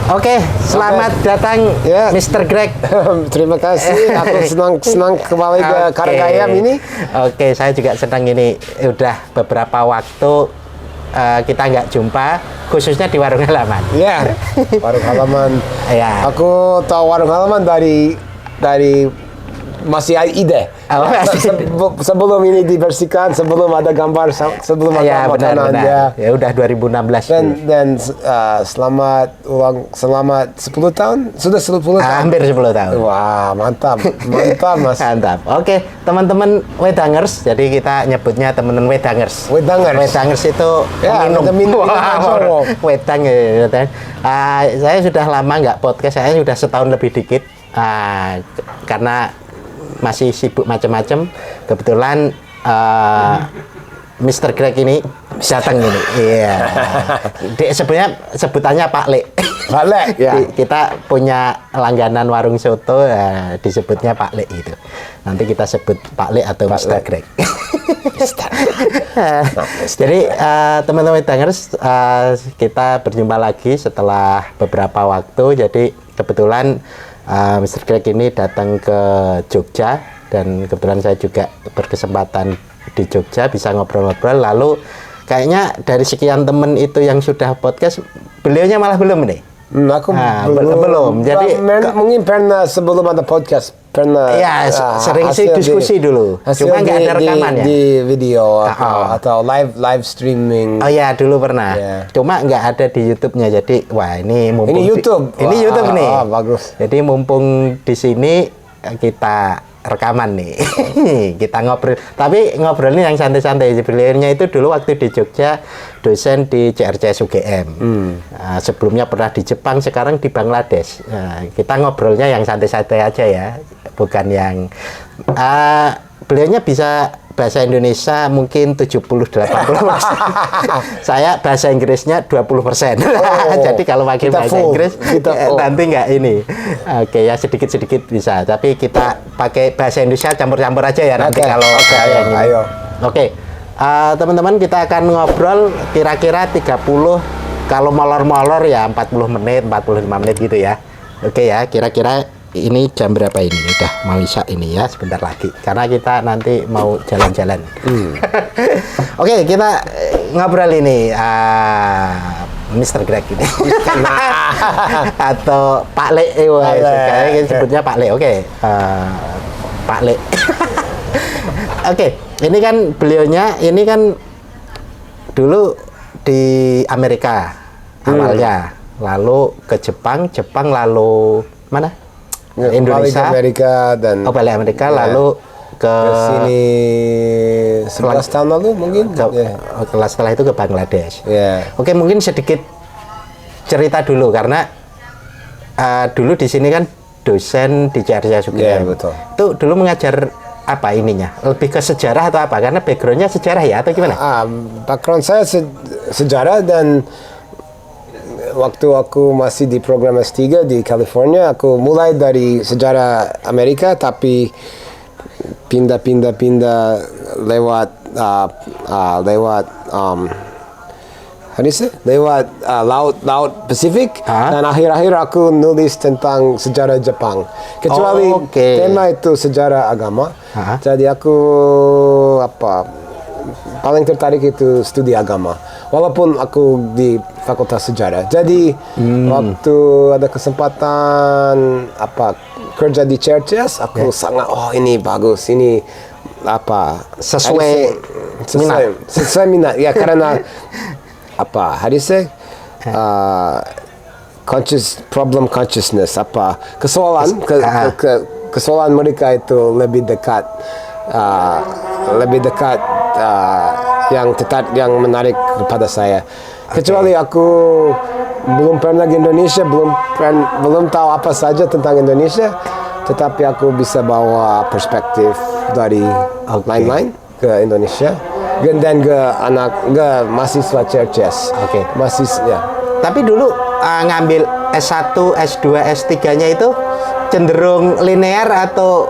Oke, selamat datang Ya. Mr. Greg. Terima kasih. Aku senang kembali ke Karangayam ini. Oke, saya juga senang ini. Udah beberapa waktu kita nggak jumpa, khususnya di warung halaman. Ya, warung halaman. Ya. Aku tahu warung halaman dari masih ide. Oh, masih Sebelum ini dibersihkan, sebelum ada gambar, sebelum ada ya, makanan. benar. Ya udah 2016. Dan selamat 10 tahun. Sudah 10 tahun. Hampir 10 tahun. Wah, mantap. Mantap, Mas. Mantap. Oke, teman-teman Wedangers. Jadi kita nyebutnya teman-teman Wedangers. Wedangers itu Ya, minum. Wah, Wedang ya. Saya sudah lama nggak podcast. Saya sudah setahun lebih dikit. Karena masih sibuk macam-macam. Kebetulan Mr. Greg ini datang ini. Iya. Sebenarnya sebutannya Pak Le. Pak Le, ya. Kita punya langganan warung soto, disebutnya Pak Le itu. Nanti kita sebut Pak Le atau Mr. Greg. Jadi teman-teman Wedangers, kita berjumpa lagi setelah beberapa waktu. Jadi kebetulan Mr. Greg ini datang ke Jogja, dan kebetulan saya juga berkesempatan di Jogja bisa ngobrol-ngobrol. Lalu kayaknya dari sekian temen itu yang sudah podcast, beliaunya malah belum nih. Aku belum. Jadi mungkin pernah sebelum ada podcast pernah. Ya, sering sih diskusi dulu. Cuma nggak ada rekamannya. Di video atau live streaming. Oh ya, dulu pernah. Yeah. Cuma nggak ada di YouTube-nya. Jadi wah, ini mumpung ini YouTube. Ini YouTube nih. Bagus. Jadi mumpung di sini kita rekaman nih. Kita ngobrol. Tapi ngobrolnya yang santai-santai. Beliaunya itu dulu waktu di Jogja dosen di CRCS UGM. Sebelumnya pernah di Jepang, sekarang di Bangladesh. Kita ngobrolnya yang santai-santai aja ya, bukan yang beliaunya bisa bahasa Indonesia mungkin 70-80%. Saya bahasa Inggrisnya 20%. Jadi kalau pakai bahasa Inggris nanti nggak ini. Oke ya, sedikit-sedikit bisa. Tapi kita pakai bahasa Indonesia campur-campur aja ya nanti kalau ayo. Oke. Teman-teman, kita akan ngobrol kira-kira 30, kalau molor-molor ya 40 menit, 45 menit gitu ya. Oke ya, kira-kira ini jam berapa ini? Udah mau isya ini ya, sebentar lagi. Karena kita nanti mau jalan-jalan. Oke, kita ngobrol ini Mr. Greg ini. Atau Pak Le. Kayaknya sebutnya Pak Le. Oke. Pak Le. Oke, ini kan beliaunya ini kan dulu di Amerika awalnya. Lalu ke Jepang, lalu mana? Indonesia, balik Amerika dan balik Amerika, lalu ke sini 11 tahun lalu mungkin. Setelah itu ke Bangladesh. Yeah. Oke, mungkin sedikit cerita dulu karena dulu di sini kan dosen di CRCS UGM. Yeah, betul. Itu dulu mengajar apa ininya? Lebih ke sejarah atau apa? Karena backgroundnya sejarah ya atau gimana? Background saya sejarah, dan waktu aku masih di program S3 di California, aku mulai dari sejarah Amerika tapi pindah lewat laut Pasifik, dan akhir-akhir aku nulis tentang sejarah Jepang. Kecuali tema itu sejarah agama. Jadi aku paling tertarik itu studi agama. Walaupun aku di Fakultas Sejarah. Jadi waktu ada kesempatan kerja di CRCS, aku sangat ini bagus, ini sesuai minat ya, karena problem consciousness, kesoalan mereka itu lebih dekat yang menarik kepada saya. Kecuali aku belum pernah ke Indonesia, belum tahu apa saja tentang Indonesia, tetapi aku bisa bawa perspektif dari lain-lain ke Indonesia, dan ke mahasiswa CRCS. Mahasiswa. Tapi dulu ngambil S1, S2, S3-nya itu cenderung linear atau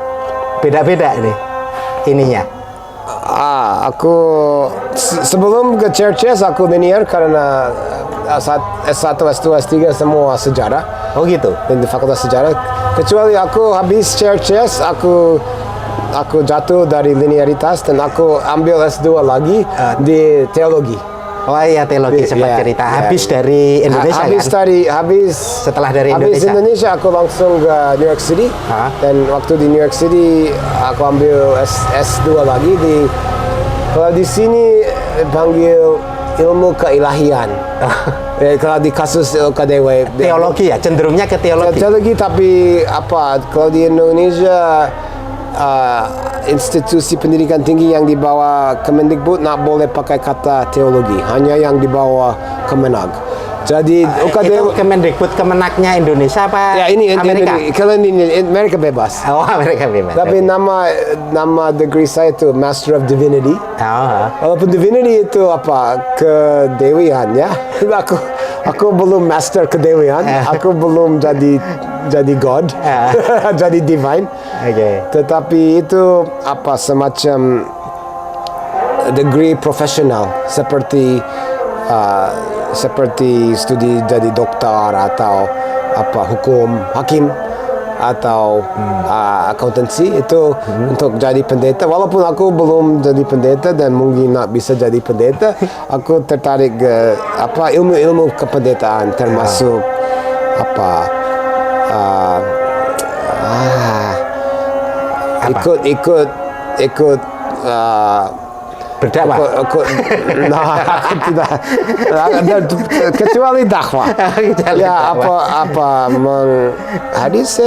beda-beda ininya? Aku sebelum ke CRCS aku linear karena S1, S2, S3 semua sejarah. Oh gitu. Dan di Fakultas Sejarah. Kecuali aku habis CRCS, aku jatuh dari linearitas dan aku ambil S2 lagi di teologi. Oh iya, teologi sempat cerita. Habis dari Indonesia habis setelah dari habis Indonesia. Indonesia aku langsung ke New York City. Dan waktu di New York City aku ambil S2 lagi kalau di sini panggil ilmu keilahian. Kalau di kasus KDW Teologi ya, cenderungnya ke teologi. Teologi, tapi kalau di Indonesia institusi pendidikan tinggi yang di bawah Kemendikbud nak boleh pakai kata teologi, hanya yang di bawah Kemenag. Jadi itu Kemendikbud Kemenagnya Indonesia apa Amerika? Kalau ini Amerika bebas. Oh, Amerika bebas. Tapi nama degree saya itu Master of Divinity. Walaupun Divinity itu kedewian ya. Aku belum master kedewian. Aku belum jadi God, jadi divine. Tetapi itu semacam degree profesional seperti studi jadi dokter atau hakim atau akuntansi itu untuk jadi pendeta. Walaupun aku belum jadi pendeta dan mungkin nak bisa jadi pendeta, aku tertarik ke ilmu kependetaan termasuk ikut berdakwah. Aku tidak kecuali dakwah. Ya hadis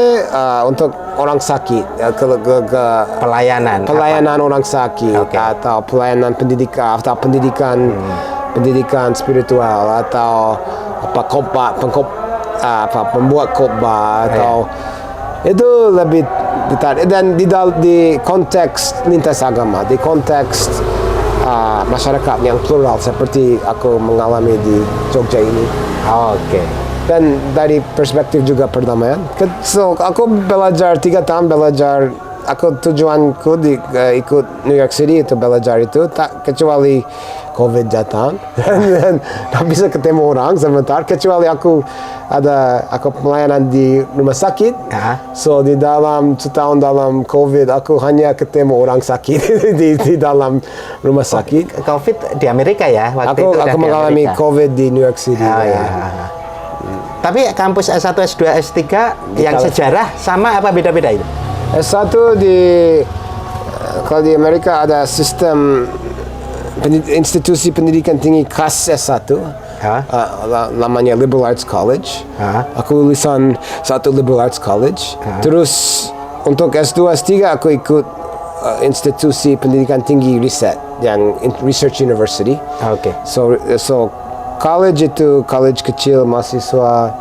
untuk orang sakit, ke pelayanan orang sakit atau pelayanan pendidikan atau pendidikan spiritual atau pembuat khotbah atau itu lebih ditarik. Dan di konteks lintas agama, di konteks masyarakat yang plural seperti aku mengalami di Jogja ini. Dan dari perspektif juga perdamaian. So aku belajar 3 tahun tujuanku ikut New York City itu belajar itu tak kecuali COVID datang dan tak bisa ketemu orang sebentar, kecuali aku pelayanan di rumah sakit. So di dalam setahun dalam COVID aku hanya ketemu orang sakit di dalam rumah sakit. COVID di Amerika ya waktu itu. Aku mengalami COVID di New York City. Tapi kampus S1, S2, S3 yang sejarah sama apa beda-beda itu? S1 kalau di Amerika ada sistem institusi pendidikan tinggi khas S1. Namanya Liberal Arts College. Aku lulusan satu Liberal Arts College. Terus untuk S2, S3 aku ikut institusi pendidikan tinggi riset yang Research University. So college itu college kecil mahasiswa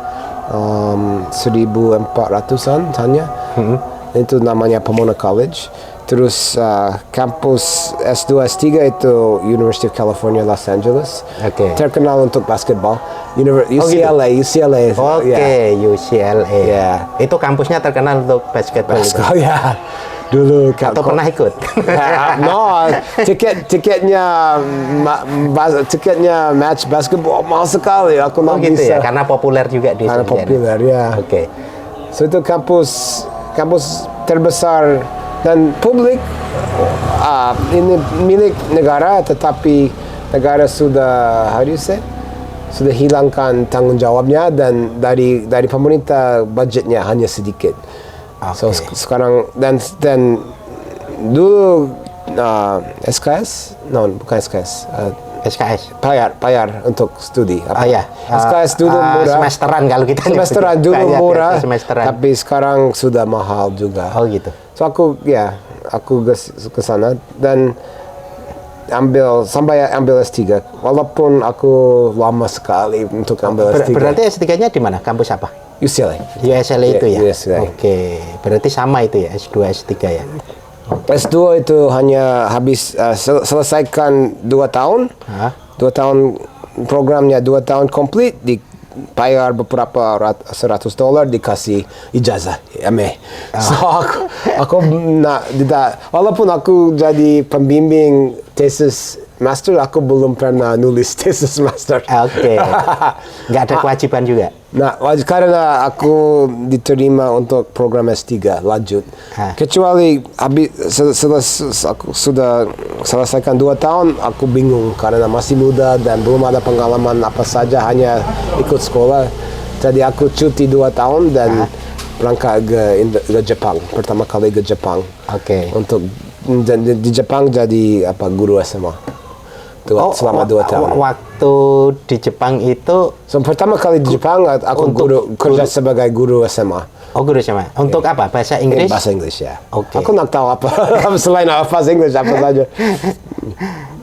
1.400-an hanya. Itu namanya Pomona College. Terus kampus S2, S3 itu University of California, Los Angeles. Terkenal untuk basketball. UCLA. UCLA. Itu kampusnya terkenal untuk basketball. Ya. Dulu atau pernah ikut? tiketnya match basketball mahal sekali. Aku nggak bisa. Ya, karena populer juga di sana. Populer ya. So itu kampus terbesar dan publik. Ini milik negara, tetapi negara sudah sudah hilangkan tanggung jawabnya dan dari pemerintah budgetnya hanya sedikit. So sekarang dan dulu SKS, bukan SKS. SKS bayar untuk studi. SKS dulu murah. Semesteran kalau kita. Semesteran dulu murah. Tapi sekarang sudah mahal juga. So aku ke sana dan sampai ambil S3. Walaupun aku lama sekali untuk ambil S3. Berarti S3-nya di mana? Kampus apa? UCLA. UCLA itu ya? UCLA. Berarti sama itu ya, S2, S3 ya? S2 itu hanya habis selesaikan 2 tahun. 2 tahun programnya 2 tahun komplit, dibayar beberapa $100 dikasih ijazah MA. So aku walaupun aku jadi pembimbing tesis master, aku belum pernah nulis tesis master. Oke. Nggak ada kewajiban juga. Nah, karena aku diterima untuk program S3 lanjut. Kecuali aku sudah selesaikan 2 tahun, aku bingung karena masih muda dan belum ada pengalaman apa saja, hanya ikut sekolah. Jadi aku cuti 2 tahun dan berangkat ke Jepang. Pertama kali ke Jepang. Oke. Untuk di Jepang jadi guru SMA. Selama 2 tahun. Waktu di Jepang itu Pertama kali di Jepang aku kerja sebagai guru SMA. Oh, guru SMA. Untuk apa? Bahasa Inggris? Bahasa Inggris ya. Oke. Aku nak tahu apa selain bahasa Inggris apa saja.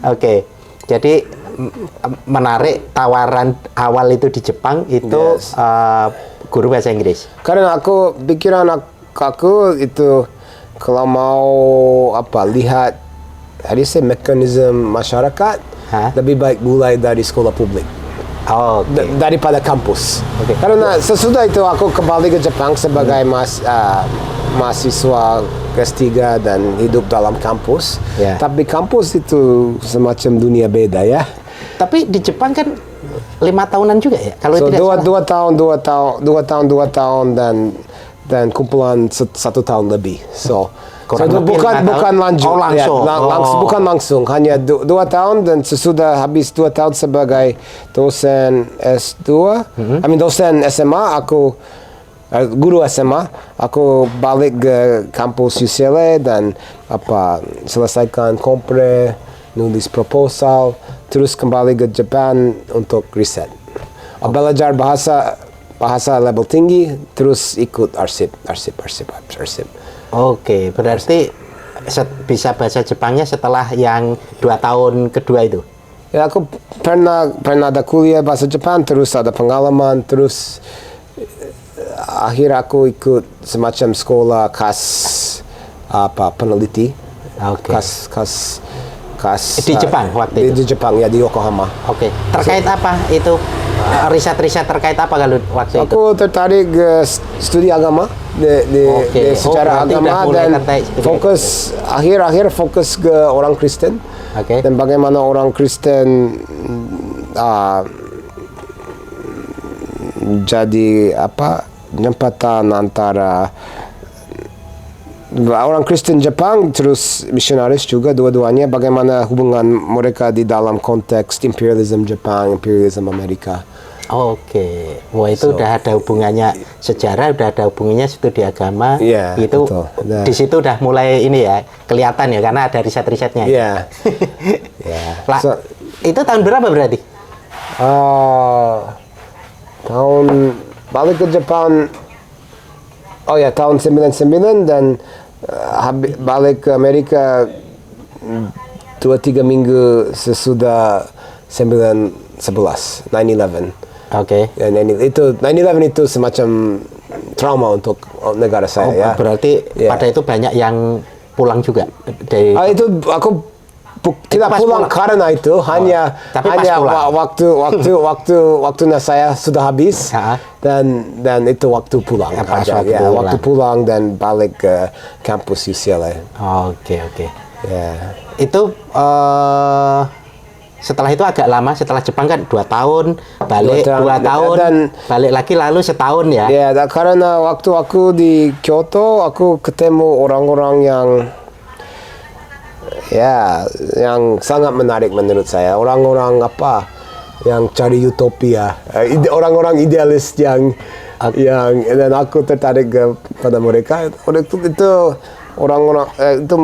Oke. Jadi menarik tawaran awal itu di Jepang itu Yes. Guru bahasa Inggris. Karena pikiran aku itu kalau mau lihat mekanisme masyarakat, lebih baik mulai dari sekolah publik. Oh, oke. Daripada kampus. Oke. Karena sesudah itu aku kembali ke Jepang sebagai mahasiswa S3 dan hidup dalam kampus. Ya. Tapi kampus itu semacam dunia beda ya. Tapi di Jepang kan 5 tahunan juga ya? Kalau tidak salah. 2 tahun dan kumpulan 1 tahun lebih. Kurang itu lebih bukan 5 tahun? lanjut. Oh, langsung. Ya, bukan langsung. Hanya 2 tahun dan sesudah habis 2 tahun sebagai dosen S2, dosen SMA, aku guru SMA, aku balik ke kampus UCLA dan selesaikan kompre, nulis proposal, terus kembali ke Jepang untuk riset. Belajar bahasa level tinggi, terus ikut arsip. Oke, berarti bisa bahasa Jepangnya setelah yang 2 tahun kedua itu? Ya, aku pernah ada kuliah bahasa Jepang, terus ada pengalaman, terus akhir aku ikut semacam sekolah peneliti. Oke. Di Jepang waktu itu? Di Jepang ya, di Yokohama. Oke. Terkait apa itu? Riset-riset terkait apa kalau waktu itu? Aku tertarik studi agama, secara agama dan akhir fokus ke orang Kristen. Oke. Dan bagaimana orang Kristen jadi jembatan antara orang Kristen Jepang terus misionaris juga, dua-duanya, bagaimana hubungan mereka di dalam konteks imperialisme Jepang, imperialisme Amerika. Oke, wah itu udah ada hubungannya sejarah, udah ada hubungannya studi agama. Iya, itu betul. Nah. Di situ udah mulai ini ya kelihatan ya karena ada riset-risetnya. Iya. Lah, itu tahun berapa berarti? Tahun balik ke Jepang. Oh ya, tahun 99 dan balik ke Amerika 2-3 minggu sesudah 9/11. Oke. Itu 9/11 itu semacam trauma untuk negara saya ya. Berarti pada itu banyak yang pulang juga dari. Itu aku tidak pulang karena itu hanya waktunya saya sudah habis dan itu waktu pulang waktu pulang dan balik ke kampus UCLA. Oke. Ya. Itu setelah itu agak lama, setelah Jepang kan 2 tahun, balik 2 tahun, dan balik lagi lalu setahun ya. Ya, karena waktu aku di Kyoto aku ketemu orang-orang yang sangat menarik menurut saya. Orang-orang yang cari utopia, orang-orang idealis yang dan aku tertarik pada mereka. Itu orang-orang itu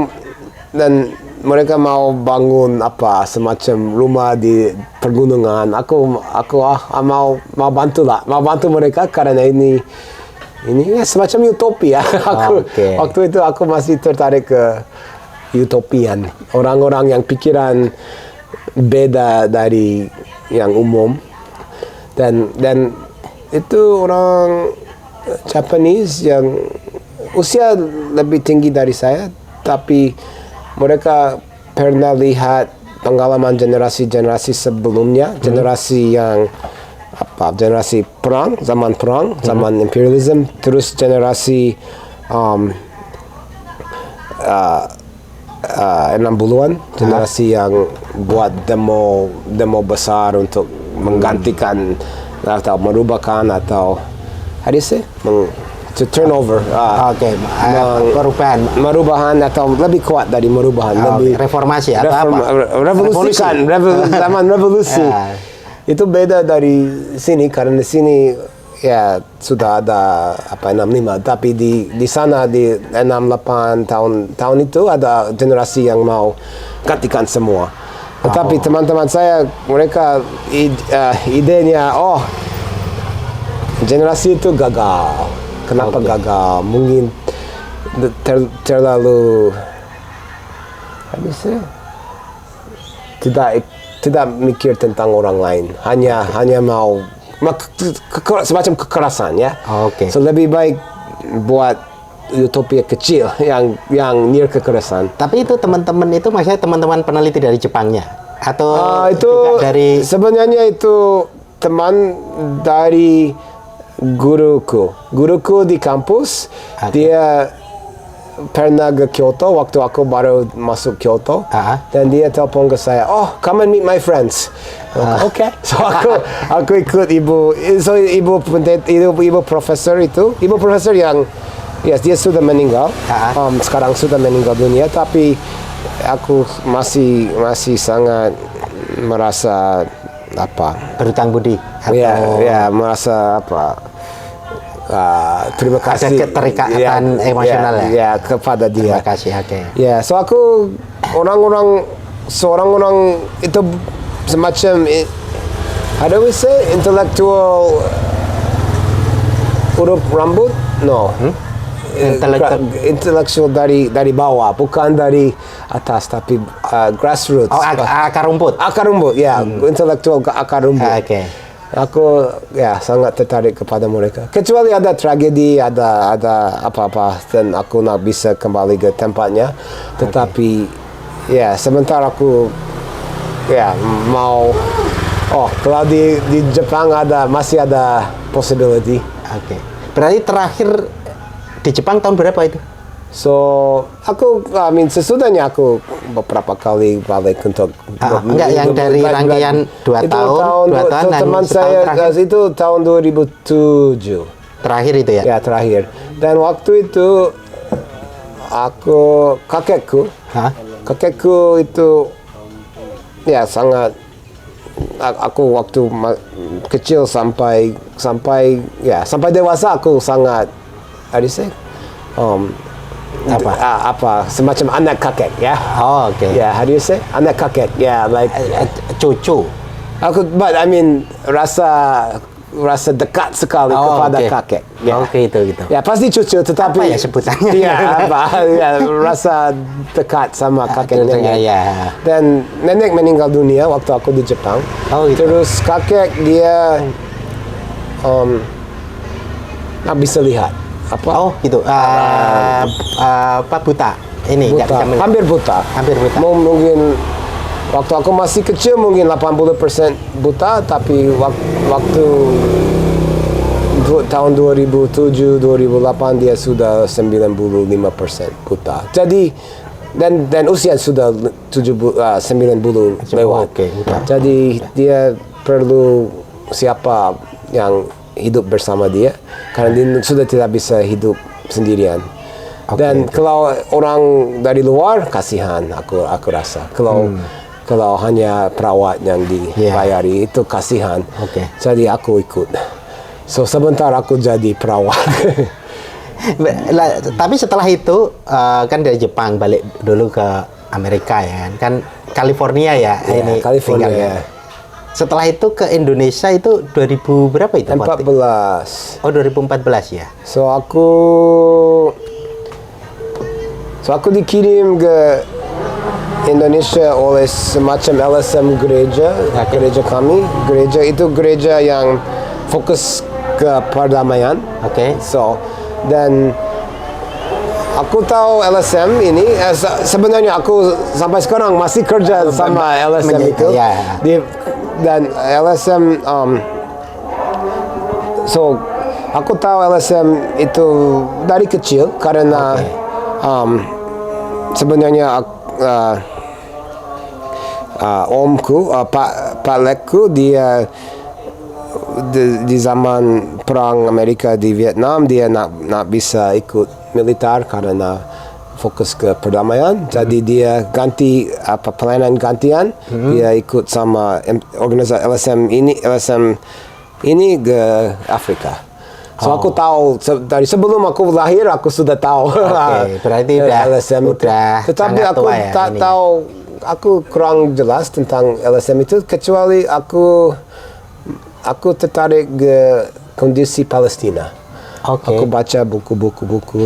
dan mereka mau bangun semacam rumah di pergunungan. Aku mau bantu mereka karena ini semacam utopia. Waktu itu aku masih tertarik ke utopian, orang-orang yang pikiran beda dari yang umum, dan itu orang Japanese yang usia lebih tinggi dari saya, tapi mereka pernah lihat pengalaman generasi sebelumnya, generasi yang generasi perang, zaman imperialism, terus generasi 60-an, generasi yang buat demo besar untuk menggantikan atau merubahkan atau how do you say? To turn over. Merubahan atau lebih kuat dari merubahan, lebih reformasi atau apa? Revolusikan, zaman revolusi. Itu beda dari sini karena di sini ya sudah ada 65, tapi di sana di 68 tahun itu ada generasi yang mau gantikan semua. Tetapi teman-teman saya mereka idenya generasi itu gagal. Kenapa gagal? Mungkin terlalu tidak mikir tentang orang lain. Hanya mau semacam kekerasan ya. So lebih baik buat utopia kecil yang near kekerasan. Tapi itu teman-teman itu maksudnya teman-teman peneliti dari Jepangnya atau itu juga dari sebenarnya itu teman dari guruku di kampus. Dia pernah ke Kyoto waktu aku baru masuk Kyoto, dan dia telepon ke saya, come and meet my friends. Okay. So aku ikut ibu profesor itu, ibu profesor yang dia sudah meninggal, sekarang sudah meninggal dunia, tapi aku masih sangat merasa berhutang budi atau merasa terima kasih, ada keterikatan emosional kepada dia. Terima kasih. So aku seorang orang itu semacam how do we say intellectual urut rambut? No. Intellectual dari bawah, bukan dari atas, tapi grassroots. Akar rumput. Intellectual akar rumput. Aku sangat tertarik kepada mereka. Kecuali ada tragedi, ada apa-apa, dan aku nak bisa kembali ke tempatnya. Tetapi sebentar aku mau. Kalau di Jepang masih ada possibility. Berarti terakhir di Jepang tahun berapa itu? So aku sesudahnya aku beberapa kali balik untuk enggak yang dari rangkaian 2 tahun teman saya itu tahun 2007 terakhir itu ya? Ya terakhir. Dan waktu itu kakekku itu sangat, aku waktu kecil sampai dewasa aku sangat semacam anak kakek ya. How do you say? Anak kakek, like cucu. But rasa dekat sekali kepada kakek. Itu gitu. Pasti cucu, tetapi apa ya sebutannya? Rasa dekat sama kakek nenek. Dan nenek meninggal dunia waktu aku di Jepang. Terus kakek dia nggak bisa lihat. Buta. Ini buta. Hampir buta. Mungkin waktu aku masih kecil mungkin 80% buta, tapi waktu tahun 2007-2008 dia sudah 95% buta. Jadi dan usia sudah 90 lewat. Jadi dia perlu siapa yang hidup bersama dia, karena dia sudah tidak bisa hidup sendirian. Dan kalau orang dari luar, kasihan aku rasa. Kalau hanya perawat yang dibayari, itu kasihan. Jadi aku ikut. So sebentar aku jadi perawat. Tapi setelah itu kan dari Jepang balik dulu ke Amerika ya kan California ya, ini California. Tinggal, ya. Setelah itu ke Indonesia itu 2000 berapa itu? 14. 2014 ya. So aku dikirim ke Indonesia oleh semacam LSM gereja kami. Gereja itu gereja yang fokus ke perdamaian. So dan aku tahu LSM ini sebenarnya aku sampai sekarang masih kerja sama LSM itu. Dan LSM so aku tahu LSM itu dari kecil karena sebenarnya omku, Pak Lekku, dia di zaman perang Amerika di Vietnam, dia nak bisa ikut militer karena fokus ke perdamaian. Jadi dia ganti pelayanan gantian. Dia ikut sama organisasi LSM ini ke Afrika. So aku tahu dari sebelum aku lahir aku sudah tahu. Oke, berarti LSM udah tetapi sangat aku tua ya tak ini. tahu, aku kurang jelas tentang LSM itu, kecuali aku tertarik ke kondisi Palestina. Oke. Aku baca buku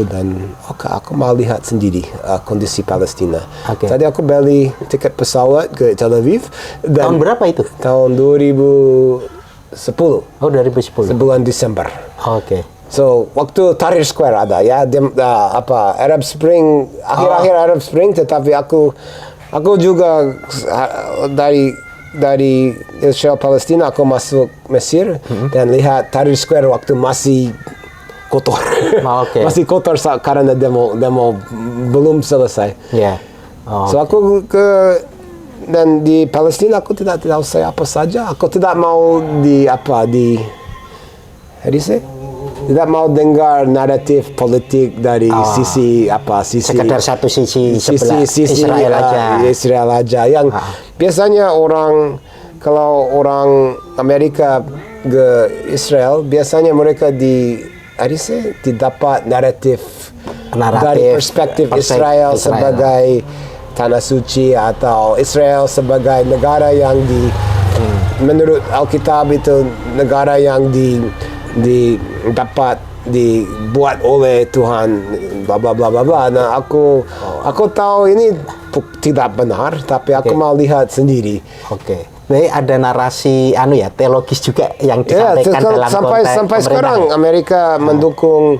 dan aku mau lihat sendiri kondisi Palestina. Oke. Jadi aku beli tiket pesawat ke Tel Aviv. Dan Tahun berapa itu? Tahun 2010. Oh, 2010. Sebulan Desember. Oke. So waktu Tahrir Square ada ya, Arab Spring, akhir-akhir Arab Spring, tetapi aku juga dari Israel Palestina aku masuk Mesir dan lihat Tahrir Square waktu masih kotor. Oke. Masih kotor karena demo belum selesai. Ya. Oh. So aku dan di Palestina aku tidak tahu saya apa saja. Aku tidak mau tidak mau dengar naratif politik dari sisi Sekedar satu sisi sebelah Israel aja. Israel aja yang biasanya kalau orang Amerika ke Israel biasanya mereka didapat naratif dari perspektif Israel sebagai tanah suci atau Israel sebagai negara yang menurut Alkitab itu negara yang dapat dibuat oleh Tuhan, bla bla bla bla bla. Nah, aku tahu ini tidak benar, tapi aku mau lihat sendiri. Oke. Baik, ada narasi teologis juga yang disampaikan dalam konteks sampai sekarang Amerika mendukung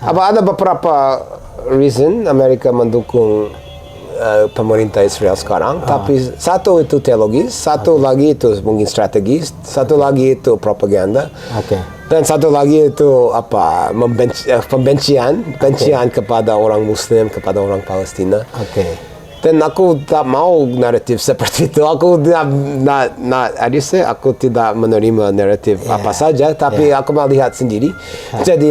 ada beberapa reason Amerika mendukung pemerintah Israel sekarang, tapi satu itu teologis, satu lagi itu mungkin strategis, satu lagi itu propaganda. Dan satu lagi itu pembencian kepada orang Muslim, kepada orang Palestina. Dan aku tak mau naratif seperti itu. Aku tidak menerima naratif apa saja, tapi aku mau lihat sendiri. Jadi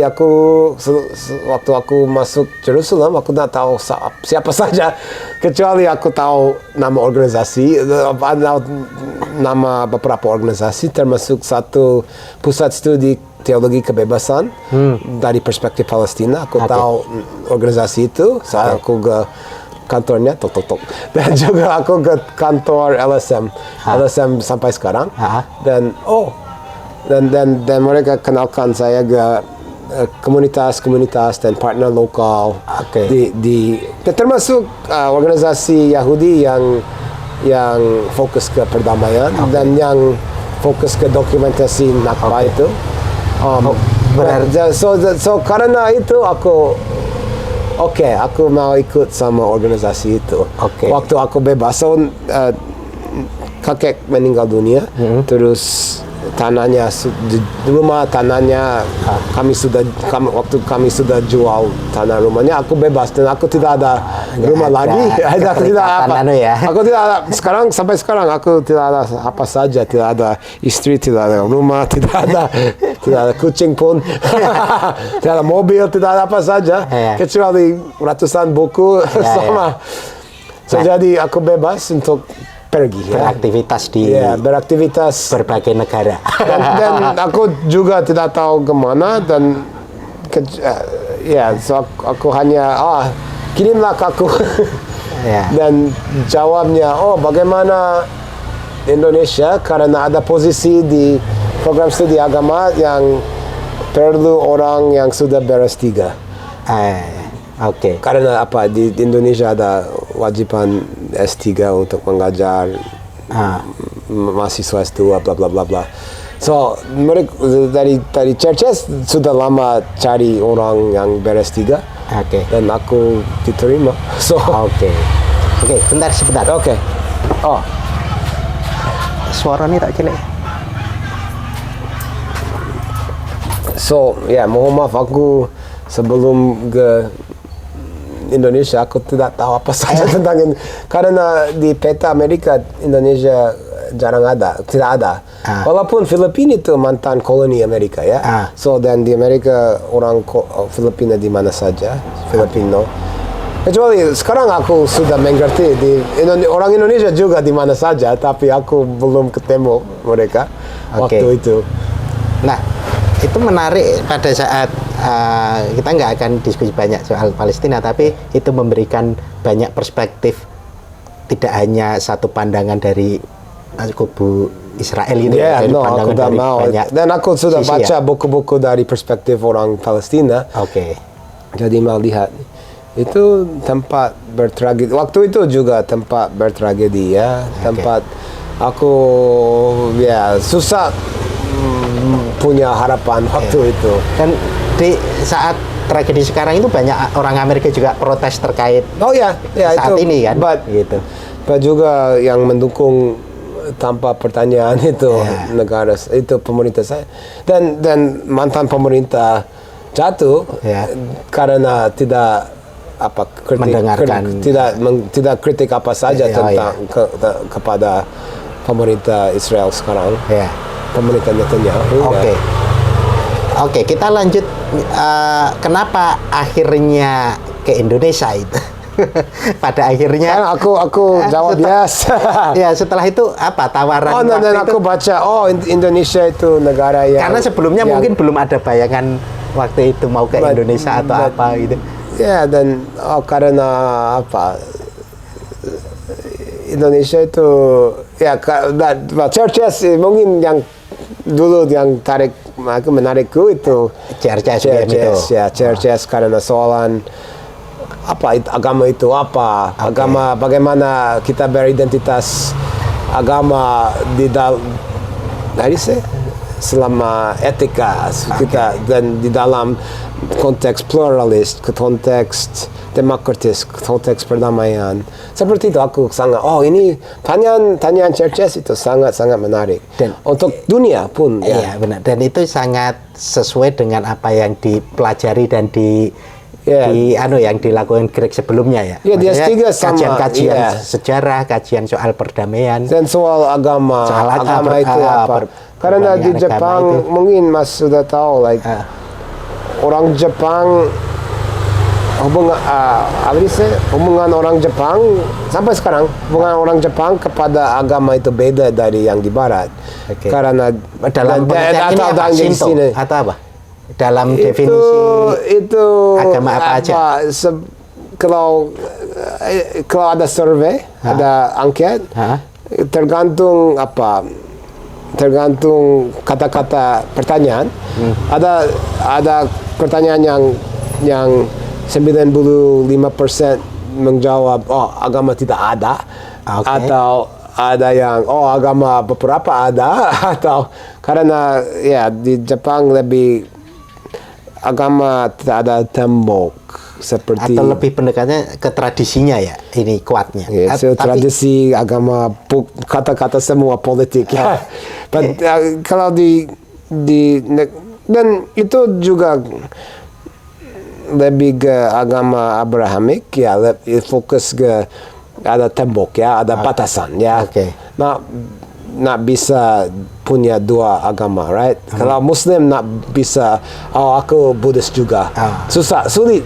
waktu aku masuk Jerusalem, aku tidak tahu siapa saja, kecuali aku tahu nama organisasi, nama beberapa organisasi, termasuk satu pusat studi teologi kebebasan dari perspektif Palestina. Aku tahu organisasi itu. Aku ke kantornya tok. Dan juga aku ke kantor LSM sampai sekarang. Dan mereka kenalkan saya ke komunitas dan partner lokal termasuk organisasi Yahudi yang fokus ke perdamaian dan yang fokus ke dokumentasi Nakba itu. So karena itu aku mau ikut sama organisasi itu. Waktu aku bebas, kakek meninggal dunia, terus rumah tanahnya waktu kami sudah jual tanah rumahnya, aku bebas dan aku tidak ada rumah lagi. Aku tidak aku tidak ada sampai sekarang aku tidak ada apa saja, tidak ada istri, tidak ada rumah, tidak ada kucing pun, tidak ada mobil, tidak ada apa saja kecuali ratusan buku sama. Jadi aku bebas untuk pergi beraktivitas berbagai negara. dan aku juga tidak tahu kemana dan so aku hanya kirimlah ke aku. Dan jawabnya bagaimana Indonesia, karena ada posisi di program studi agama yang perlu orang yang sudah beres 3. Karena di Indonesia ada wajiban S3 untuk mengajar mahasiswa S2 bla bla bla bla. So mereka dari churches sudah lama cari orang yang beres 3. Dan aku diterima. So sebentar. Suaranya tak jelek. So mohon maaf aku sebelum ke Indonesia, aku tidak tahu apa saja tentang karena di peta Amerika Indonesia jarang ada, tidak ada. Walaupun Filipina itu mantan koloni Amerika ya. So dan di Amerika orang Filipina di mana saja, Filipino. Kecuali sekarang aku sudah mengerti di orang Indonesia juga di mana saja, tapi aku belum ketemu mereka waktu itu. Nah, itu menarik pada saat kita nggak akan diskusi banyak soal Palestina, tapi itu memberikan banyak perspektif, tidak hanya satu pandangan dari kubu Israel itu, dari pandangan dari banyak. Dan aku sudah baca buku-buku dari perspektif orang Palestina. Jadi melihat itu tempat bertragedi. Waktu itu juga tempat bertragedi ya, tempat aku susah punya harapan waktu itu. Dan di saat tragedi sekarang itu banyak orang Amerika juga protes terkait saat itu, ini kan, gitu. But juga yang mendukung tanpa pertanyaan itu negara itu pemerintah saya dan mantan pemerintah jatuh karena tidak tidak kritik apa saja tentang kepada pemerintah Israel sekarang, pemerintah Netanyahu. Oke, kita lanjut. Kenapa akhirnya ke Indonesia itu? Pada akhirnya aku jawab setelah itu apa tawaran? Dan aku baca Indonesia itu negara yang karena sebelumnya mungkin belum ada bayangan waktu itu mau ke Indonesia atau apa gitu. Dan karena Indonesia itu churches mungkin yang dulu yang menarikku itu churches karena soalan agama itu agama, bagaimana kita beridentitas agama di selama etika kita dan di dalam konteks pluralis, konteks demokratis, konteks perdamaian. Seperti itu aku sangat ini tanyaan churches itu sangat menarik dan untuk dunia pun. Iya benar, dan itu sangat sesuai dengan apa yang dipelajari dan yang dilakukan Greg sebelumnya ya. Dia tiga sama kajian sejarah, kajian soal perdamaian dan soal agama. Agama itu apa? Karena di Jepang mungkin Mas sudah tahu orang Jepang hubungan orang Jepang sampai sekarang hubungan orang Jepang kepada agama itu beda dari yang di Barat. Karena dalam Shinto atau apa? Dalam definisi itu agama apa aja? Kalau ada survei, ada angket, tergantung kata-kata pertanyaan. Ada pertanyaan yang 95% menjawab agama tidak ada, atau ada yang agama beberapa ada, atau karena di Jepang lebih agama tidak ada tembok seperti atau lebih pendekatnya ke tradisinya ya, ini kuatnya. Tradisi agama kata-kata semua politik kalau dan itu juga lebih ke agama Abrahamik lebih fokus ke ada tembok ada batasan nak bisa punya dua agama, right? Kalau Muslim nak bisa aku Buddhis juga sulit.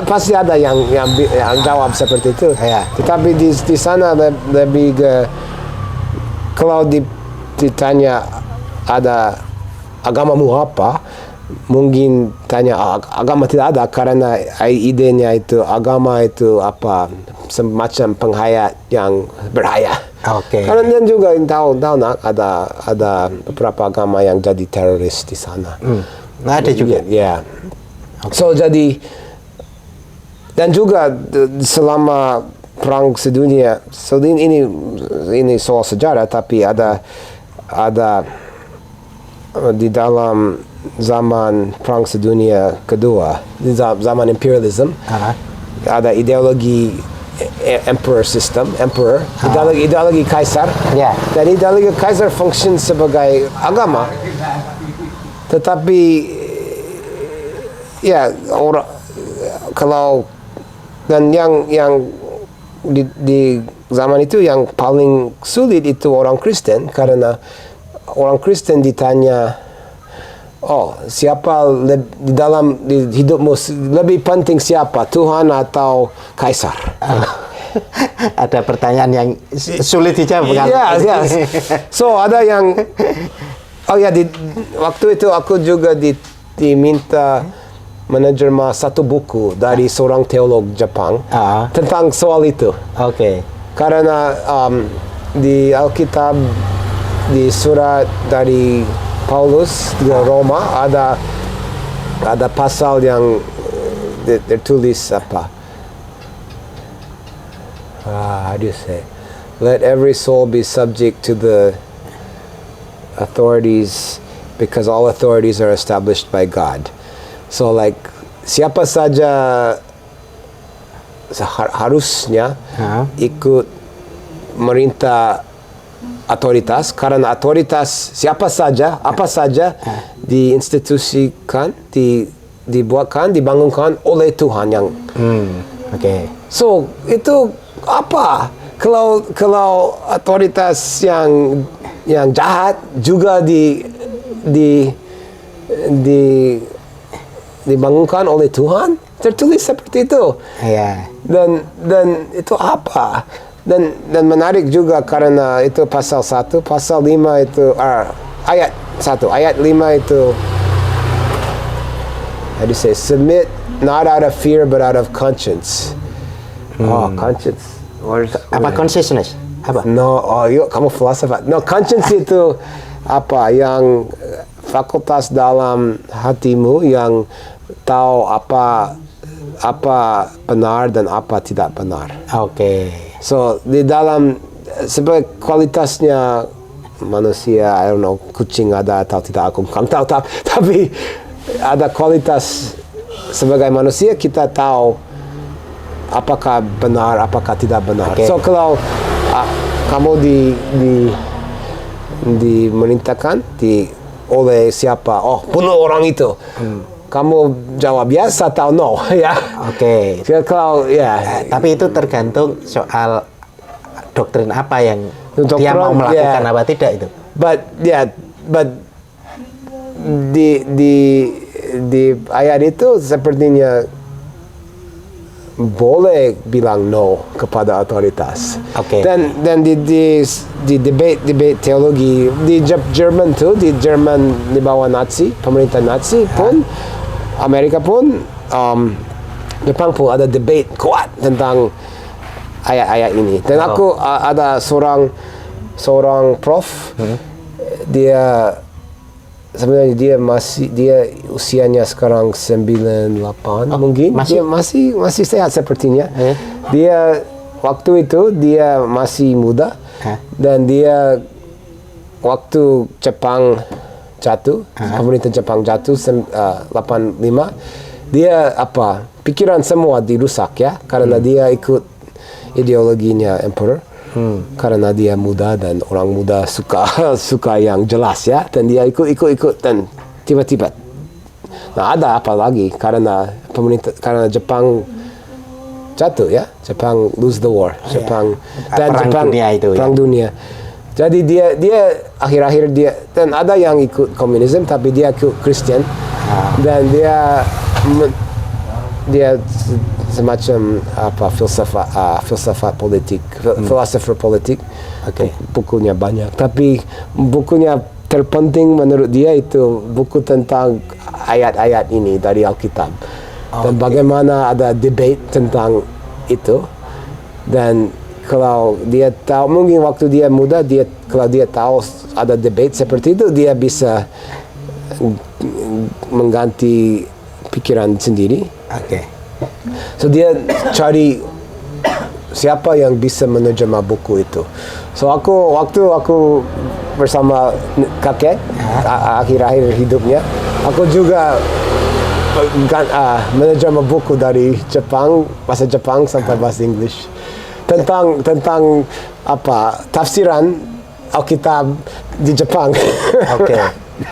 Pasti ada yang jawab seperti itu. Tetapi di sana lebih ke kalau ditanya ada agamamu apa, mungkin tanya agama tidak ada karena idenya itu agama itu semacam penghayat yang berhayat. Karena dan juga tahu ada beberapa agama yang jadi teroris di sana. Ada juga. So jadi dan juga selama perang sedunia. So ini soal sejarah, tapi ada di dalam zaman perang sedunia kedua, di zaman imperialism, ada ideologi emperor, ideologi kaisar, dan ideologi kaisar fungsi sebagai agama, tetapi kalau Dan yang di zaman itu yang paling sulit itu orang Kristen, karena orang Kristen ditanya, siapa di dalam hidupmu lebih penting, siapa, Tuhan atau Kaisar? Ada pertanyaan yang sulit dijawab kan? Yes. So ada yang waktu itu aku juga diminta menerjemah satu buku dari seorang teolog Jepang tentang soal itu. Oke. Karena di Alkitab, di surat dari Paulus di Roma ada pasal yang tertulis apa? How do you say? Let every soul be subject to the authorities, because all authorities are established by God. So like siapa saja harusnya ikut merintah otoritas, karena otoritas siapa saja, apa saja diinstitusikan, dibuatkan, dibangunkan oleh Tuhan yang. Oke. So itu apa? Kalau otoritas yang jahat juga dibangunkan oleh Tuhan, tertulis seperti itu. Iya. Dan itu apa? Dan menarik juga karena itu pasal 1, pasal 5 itu ayat 1, ayat 5 itu how do you say, submit not out of fear but out of conscience. Conscience. Apa consciousness? Apa? No, yuk kamu filsafat. No, conscience itu apa yang fakultas dalam hatimu yang tahu apa benar dan apa tidak benar. Oke. So di dalam sebagai kualitasnya manusia, I don't know, kucing ada atau tidak, aku kan tahu, tapi ada kualitas sebagai manusia, kita tahu apakah benar, apakah tidak benar. Okay. So kalau kamu dimerintahkan oleh siapa, bunuh orang itu, kamu jawab yes atau no, ya. Oke. Kalau tapi itu tergantung soal doktrin apa yang Doktrin, dia mau melakukan apa tidak itu. But di ayat itu sepertinya boleh bilang no kepada otoritas. Oke. Dan di debate teologi di Jerman tuh, di Jerman di bawah Nazi, pemerintah Nazi pun, Amerika pun, Jepang pun ada debate kuat tentang ayat-ayat ini. Dan aku ada seorang prof, dia sebenarnya dia usianya sekarang 98 mungkin. Masih? Dia masih sehat sepertinya. Dia waktu itu dia masih muda, dan dia waktu Jepang jatuh, pemerintah Jepang jatuh 85, dia pikiran semua dirusak ya, karena dia ikut ideologinya emperor. Karena dia muda dan orang muda suka yang jelas ya, dan dia ikut dan tiba-tiba ada apa lagi, karena Jepang jatuh ya, Jepang lose the war, Jepang dan perang dunia itu, perang dunia. Jadi dia akhir-akhir dia, dan ada yang ikut komunisme tapi dia ikut Kristen, dan dia semacam filsafat politik, filosofer politik. Bukunya banyak, tapi bukunya terpenting menurut dia itu buku tentang ayat-ayat ini dari Alkitab. Dan bagaimana ada debate tentang itu. Dan kalau dia tahu, mungkin waktu dia muda, kalau dia tahu ada debate seperti itu, dia bisa mengganti pikiran sendiri. So dia cari siapa yang bisa menerjemah buku itu. So waktu aku bersama kakek akhir-akhir hidupnya, aku juga menerjemah buku dari Jepang, bahasa Jepang sampai bahasa English tentang tafsiran Alkitab di Jepang.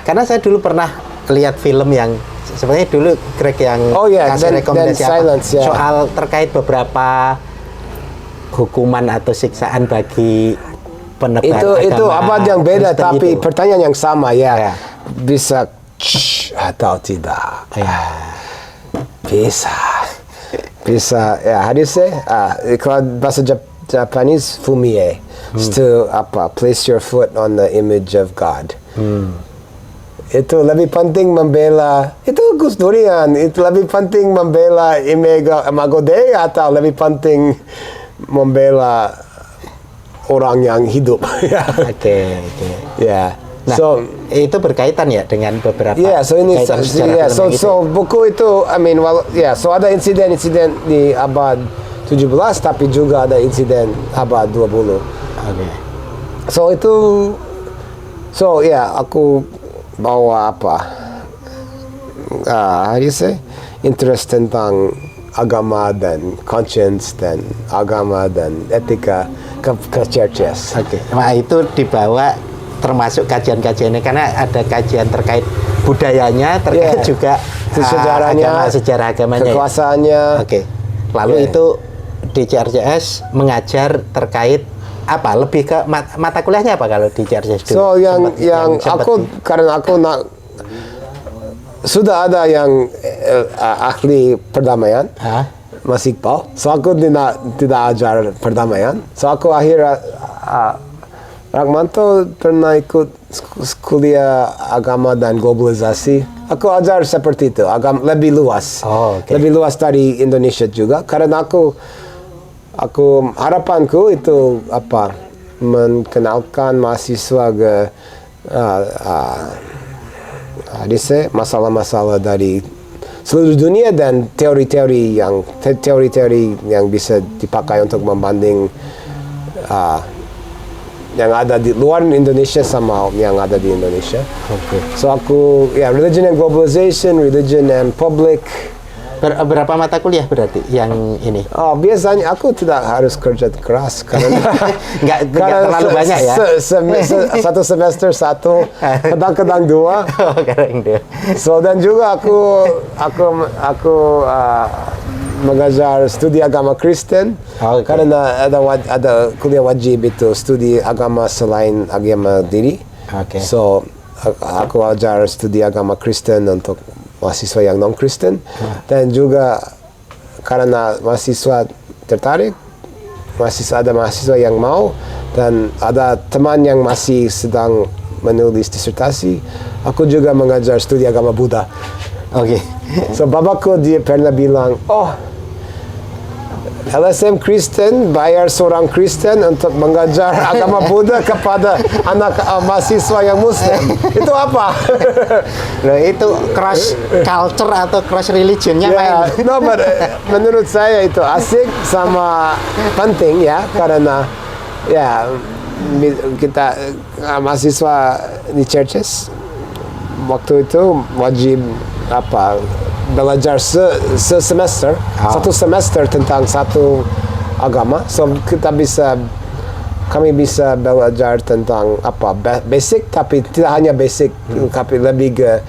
Karena saya dulu pernah lihat film yang sebenarnya dulu Greg yang Oh, yeah, kasih dan rekomendasi apa? silence, yeah. Soal terkait beberapa hukuman atau siksaan bagi penebar Itu agama apa yang beda, Kristen tapi itu. pertanyaan yang sama ya. Ya. Bisa atau tidak? Ya. Bisa ya, how do you say? Kalau bahasa Japanese, fumie. To place your foot on the image of God. Itu lebih penting membela, itu Gus Durian, itu lebih penting membela Imago Dei atau lebih penting membela orang yang hidup. Oke. Ya. Nah, itu berkaitan ya dengan beberapa So ini kaitan secara film yang itu. so buku itu, so ada insiden di abad 17 tapi juga ada insiden abad 20. Oke. Aku bawa how do you say? Interest tentang agama dan conscience dan agama dan etika ke churches. Oke. Nah, itu dibawa termasuk kajian-kajiannya karena ada kajian terkait budayanya, terkait juga sejarahnya, sejarah agamanya. Kekuasaannya. Oke. Lalu itu di CRCS mengajar terkait apa? Lebih ke mata kuliahnya apa kalau di CRCS dulu? So karena aku sudah ada yang ahli perdamaian. Mas Iqbal. So aku tidak ajar perdamaian. So aku akhirnya Ragmanto pernah ikut kuliah agama dan globalisasi. Aku ajar seperti itu, lebih luas. Lebih luas dari Indonesia juga. Karena aku harapanku itu mengenalkan mahasiswa ke masalah-masalah dari seluruh dunia dan teori-teori yang bisa dipakai untuk membanding yang ada di luar Indonesia sama yang ada di Indonesia. So aku religion and globalization, religion and public. Berapa mata kuliah berarti yang ini? Biasanya aku tidak harus kerja keras karena nggak terlalu banyak ya. Satu semester satu, kadang-kadang dua. Kadang dua. So dan juga aku mengajar studi agama Kristen karena ada kuliah wajib itu studi agama selain agama diri. So aku ajar studi agama Kristen untuk mahasiswa yang non Kristen dan juga karena mahasiswa tertarik, ada mahasiswa yang mau dan ada teman yang masih sedang menulis disertasi, aku juga mengajar studi agama Buddha. So bapakku dia pernah bilang, LSM Kristen bayar seorang Kristen untuk mengajar agama Buddha kepada anak mahasiswa yang Muslim. Itu apa? Loh, itu cross culture atau cross religionnya main. Menurut saya itu asik sama penting ya, karena kita mahasiswa di churches waktu itu wajib belajar semester, satu semester tentang satu agama. So kami bisa belajar tentang basic, tapi tidak hanya basic, tapi lebih ke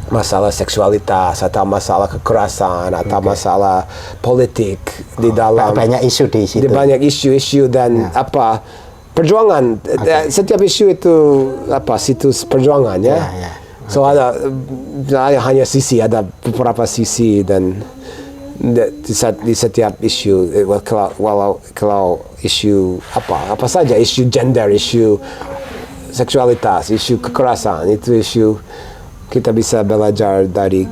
masalah seksualitas atau masalah kekerasan atau masalah politik di dalam banyak isu di situ. Banyak isu-isu dan perjuangan. Setiap isu itu situs perjuangan ya. So ada hanya ada beberapa sisi dan di setiap isu, kalau isu apa saja, isu gender, isu seksualitas, isu kekerasan, itu isu kita bisa belajar dari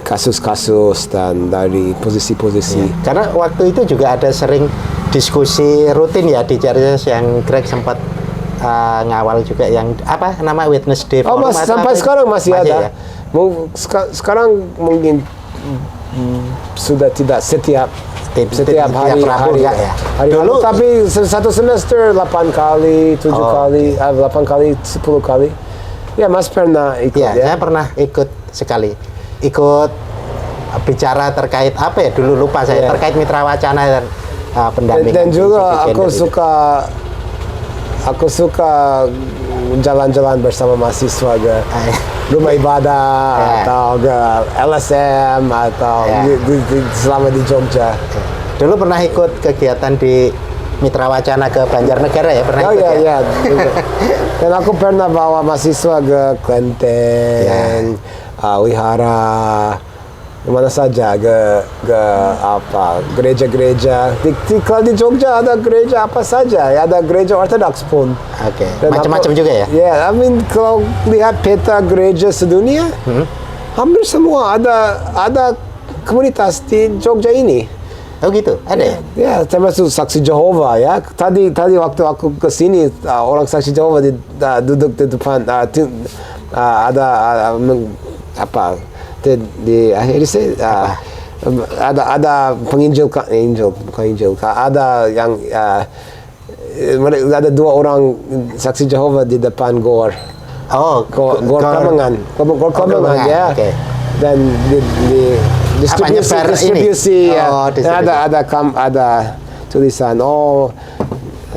kasus-kasus dan dari posisi-posisi. Karena waktu itu juga ada sering diskusi rutin ya di CRCS yang Greg sempat ngawal juga yang nama Witness Day Forum. Sampai sekarang masih ada. Ya? Sekarang mungkin sudah tidak setiap hari ya. Dulu tapi satu semester 8 kali, 7 kali, 8 kali, 10 kali. Ya, Mas pernah ikut ya? Saya pernah ikut sekali. Ikut bicara terkait dulu lupa saya, terkait Mitra Wacana dan pendampingan. Dan juga aku suka jalan-jalan bersama mahasiswa rumah ibadah atau ke LSM atau selama di Jogja. Dulu pernah ikut kegiatan di Mitra Wacana ke Banjarnegara ya? Pernah ikut Iya. Dan aku pernah bawa mahasiswa ke Klenteng, Wihara, mana saja ke apa gereja-gereja. Kalau di Jogja ada gereja apa saja, ya ada gereja Ortodoks pun. Oke. Macam-macam juga ya? Ya, I mean kalau lihat peta gereja sedunia, hampir semua ada komunitas di Jogja ini. Oh gitu, ada ya? Ya, termasuk Saksi Jehovah ya. Tadi waktu aku ke sini orang Saksi Jehovah duduk di depan ada apa di akhirnya sih ada penginjil bukan injil ada yang ada 2 orang Saksi Jehovah di depan gor. Oh, gor Kamengan. Gor Kamengan ya. Okay. Dan di distribusi ya. Ada tulisan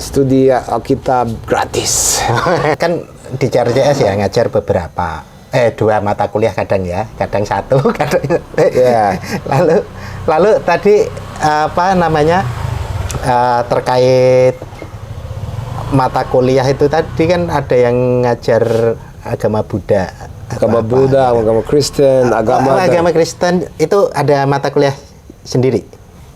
studi Alkitab gratis. Kan di CRJS ya ngajar beberapa 2 mata kuliah kadang ya, kadang 1, kadang lalu tadi apa namanya terkait mata kuliah itu tadi kan ada yang ngajar agama Buddha. Agama Kristen, agama Kristen itu ada mata kuliah sendiri.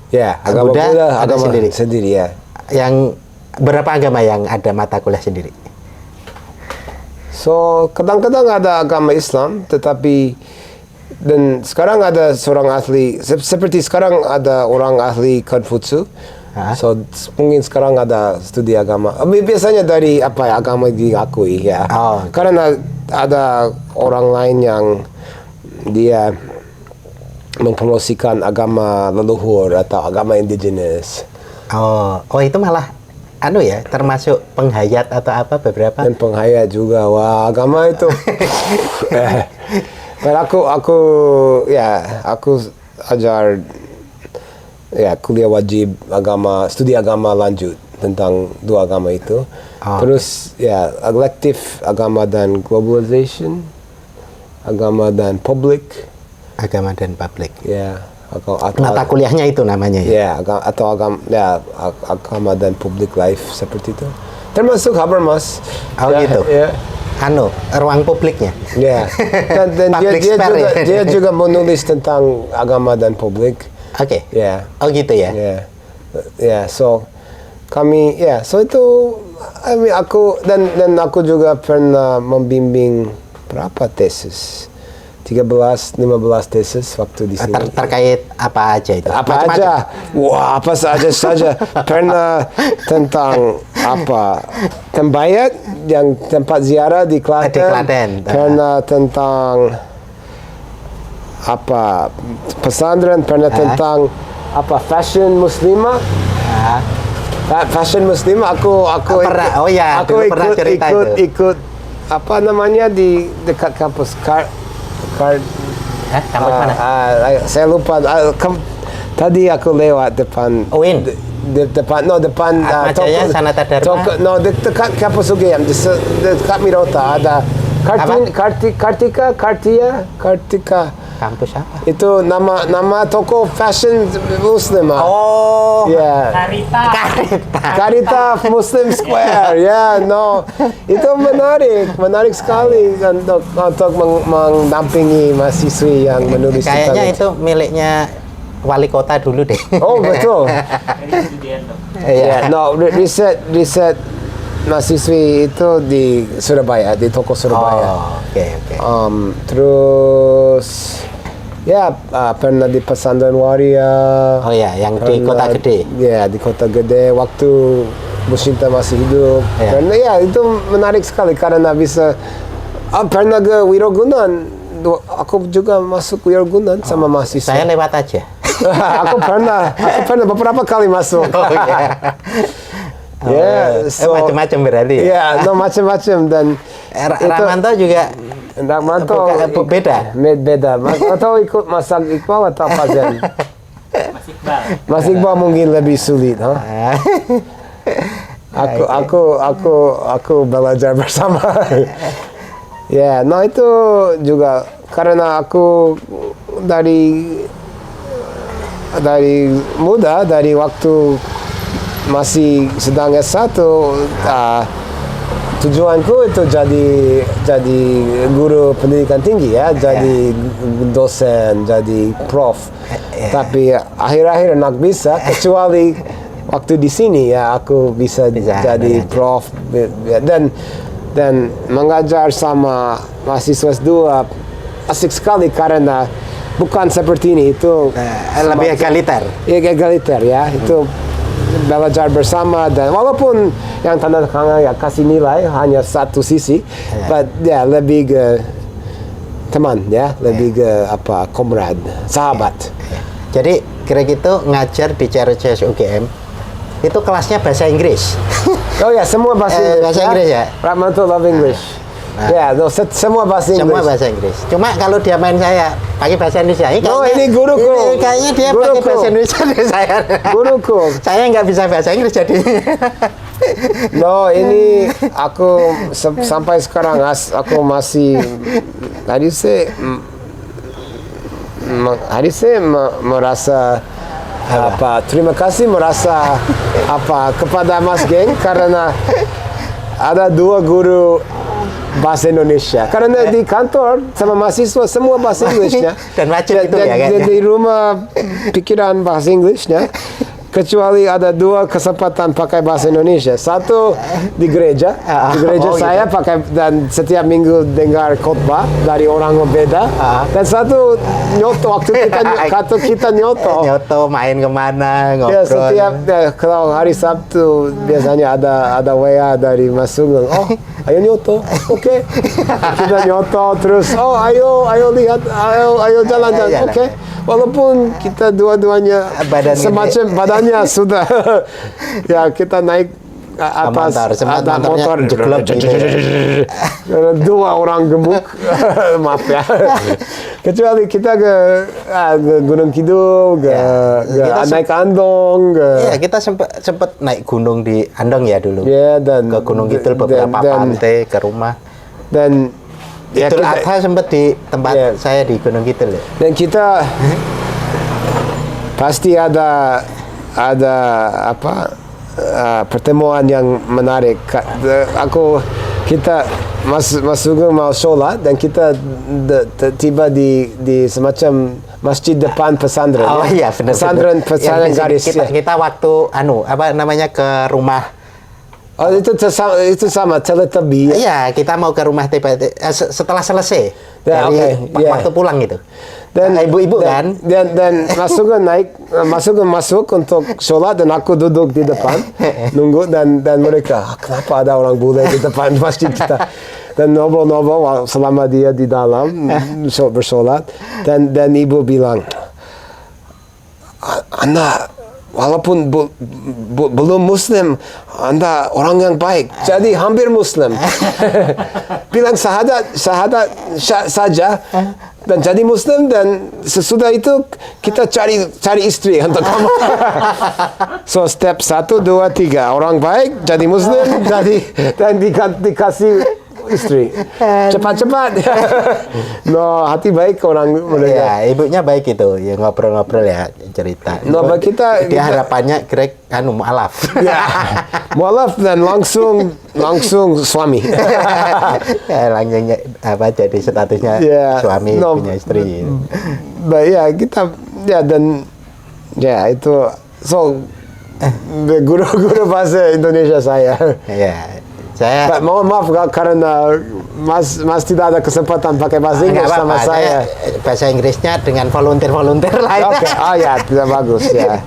Ya, agama Buddha ada sendiri ya. Yang berapa agama yang ada mata kuliah sendiri? So, kadang-kadang ada agama Islam, tetapi dan sekarang ada seorang ahli seperti sekarang ada orang ahli Konfutsu. So mungkin sekarang ada studi agama. Biasanya dari agama diakui ya. Karena ada orang lain yang dia mempromosikan agama leluhur atau agama indigenous. Oh itu malah ya termasuk penghayat atau apa beberapa. Dan penghayat juga. Wah, agama itu. Aku ajar kuliah wajib studi agama lanjut tentang 2 agama itu. Terus elektif agama dan globalization, agama dan publik. Ya, mata kuliahnya itu namanya ya. Ya, atau agama dan public life seperti itu. Termasuk Habermas. Gitu. Ya. Ruang publiknya. Ya. Dan dia juga menulis tentang agama dan publik. Oke. Ya. Oh gitu ya. So kami so itu aku dan aku juga pernah membimbing berapa tesis? 15 tesis waktu di sini. Terkait apa aja itu? Apa aja? Wah, apa saja. Pernah tentang Tembayat yang tempat ziarah di Klaten. Pernah tentang pesantren, pernah tentang fashion muslimah. Fashion muslimah aku ikut apa namanya di dekat kampus kampus mana? Saya lupa. Tadi aku lewat depan UIN. Depan Majaya Sanata Dharma. Dekat kampus UGM dekat Mirota ada Kartika. Kampus apa? Itu nama toko fashion muslim. Ya. Karita Muslim Square. Itu menarik sekali untuk mendampingi mahasiswi yang menulis. Kayaknya itu miliknya wali kota dulu deh. Oh betul. Riset mahasiswi itu di Surabaya, di toko Surabaya. Oke. Terus pernah di Pesantren Waria. Yang di Kota Gede. Ya, di Kota Gede waktu Bu Sinta masih hidup. Karena itu menarik sekali karena bisa pernah ke Wirogunan. Aku juga masuk Wirogunan sama mahasiswa. Saya lewat aja. Aku pernah beberapa kali masuk. Macam-macam berarti. Macam-macam dan Ramanto juga. Ramanto beda. Atau ikut masak Iqbal atau apa Zen? Mas Iqbal mungkin lebih sulit, Aku belajar bersama. Ya, nah itu juga karena aku dari muda, dari waktu masih sedang S1, tujuanku itu jadi guru pendidikan tinggi ya, jadi dosen, jadi prof. Tapi akhir-akhir nak bisa, kecuali waktu di sini ya aku bisa jadi prof dan mengajar sama mahasiswa S2 asik sekali karena bukan seperti ini, itu Lebih egaliter. egaliter ya, itu belajar bersama, dan walaupun yang tanda tangan ya kasih nilai hanya satu sisi, but ya lebih ke teman ya, lebih ke apa, comrade, sahabat. Jadi kira gitu ngajar di CRCS UGM itu kelasnya bahasa Inggris. Oh ya, semua bahasa Inggris ya? Rahmanto love English. Ya, semua bahasa Inggris. Semua bahasa Inggris. Cuma kalau dia main saya pakai bahasa Indonesia. Ini guruku. Kayaknya dia pakai bahasa Indonesia deh saya. Guruku. Saya nggak bisa bahasa Inggris jadi. No, ini aku sampai sekarang aku masih merasa terima kasih kepada Mas Geng karena ada 2 guru bahasa Indonesia. Karena di kantor sama mahasiswa semua bahasa Inggrisnya. Dan wajib itu ya kan? Di rumah pikiran bahasa Inggrisnya. Kecuali ada 2 kesempatan pakai bahasa Indonesia. Satu di gereja saya pakai, dan setiap minggu dengar khotbah dari orang beda. Dan satu nyoto waktu kita nyoto. Nyoto main kemana ngobrol. Ya, setiap kalau hari Sabtu biasanya ada WA dari Mas Sugeng. Oh, ayo nyoto. Oke. Kita nyoto terus. Oh, ayo lihat, ayo jalan-jalan. Oke. Walaupun kita dua-duanya semacam badannya sudah ya, kita naik atas ada motor jeglep dua orang gemuk. Maaf ya. Kecuali kita ke Gunung Kidul, naik Andong. Iya, kita sempat naik gunung di Andong ya dulu. Ya, dan ke Gunung Kidul beberapa pantai, ke rumah. Dan Idul Adha sempat di tempat saya di Gunung Kidul ya. Dan kita pasti ada pertemuan yang menarik. Kita Mas Sugeng mau sholat dan kita tiba di semacam masjid depan pesantren. Oh iya, benar. Pesantren garis. Kita waktu ke rumah. Oh, itu sama Teletubby. Iya, kita mau ke rumah setelah selesai waktu pulang gitu. Dan ibu-ibu kan. Dan Mas Sugeng masuk untuk sholat dan aku duduk di depan nunggu, dan mereka, kenapa ada orang bule di depan masjid kita? Dan ngobrol selama dia di dalam bersolat, dan ibu bilang, Anda walaupun belum Muslim, Anda orang yang baik, jadi hampir Muslim. Bilang syahadat saja dan jadi Muslim, dan sesudah itu kita cari istri untuk kamu. So step 1, 2, 3 orang baik jadi Muslim, dan dikasih istri cepat-cepat. No, hati baik orang mereka. Ya, ibunya baik itu, ya ngobrol-ngobrol ya, cerita. No, kita harapannya Greg mualaf. Ya, mualaf dan langsung suami. Langsung jadi statusnya suami punya istri. Ya, kita dan itu guru bahasa Indonesia saya. Ya. Saya mohon maaf karena Mas tidak ada kesempatan pakai bahasa Inggris sama saya. Bahasa Inggrisnya dengan volunteer lain. Oke. Oh ya, tidak bagus ya.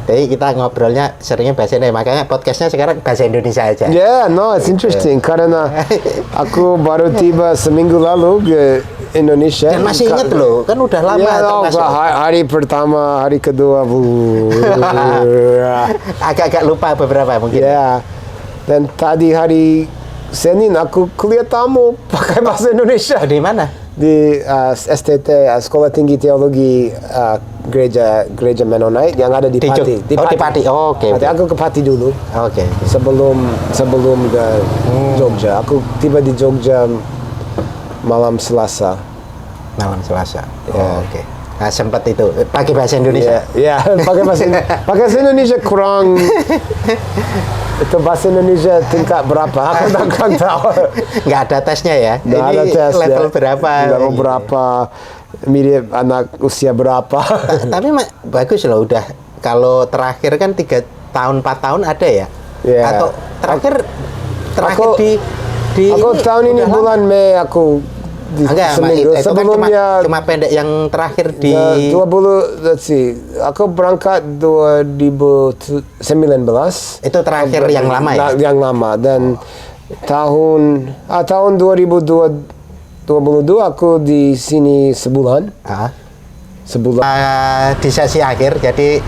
Jadi kita ngobrolnya seringnya bahasa Indonesia, makanya podcastnya sekarang bahasa Indonesia aja. Yeah, no, it's interesting karena aku baru tiba seminggu lalu ke Indonesia. Dan masih ingat loh, kan udah lama. Hari pertama, hari kedua, agak-agak lupa beberapa mungkin. Ya. Dan tadi hari Senin aku kuliah tamu pakai bahasa Indonesia. Oh, di mana? Di STT, Sekolah Tinggi Teologi Gereja Mennonite yang ada di Pati. Di Pati. Oh, oke. Aku ke Pati dulu. Oke. Sebelum ke Jogja. Aku tiba di Jogja malam Selasa. Malam Selasa. Oh, oke. Nah, sempat itu pakai bahasa Indonesia. Ya, pakai bahasa Indonesia kurang. Itu bahasa Indonesia tingkat berapa? Aku tak tahu. Nggak ada tesnya ya. Nggak Ini ada tes, level ya. berapa? Level berapa? Mirip anak usia berapa? Tapi bagus loh, udah. Kalau terakhir kan 3 tahun 4 tahun ada ya? Iya. Atau terakhir Aku- di Aku tahun ini udah lama. bulan Mei aku Enggak, seminggu itu kan sebelumnya cuma pendek yang terakhir di 20, let's see, aku berangkat 2019. itu terakhir yang lama ya? Yang lama dan tahun 2022 aku di sini sebulan. Ah. Sebulan. Di sesi akhir, jadi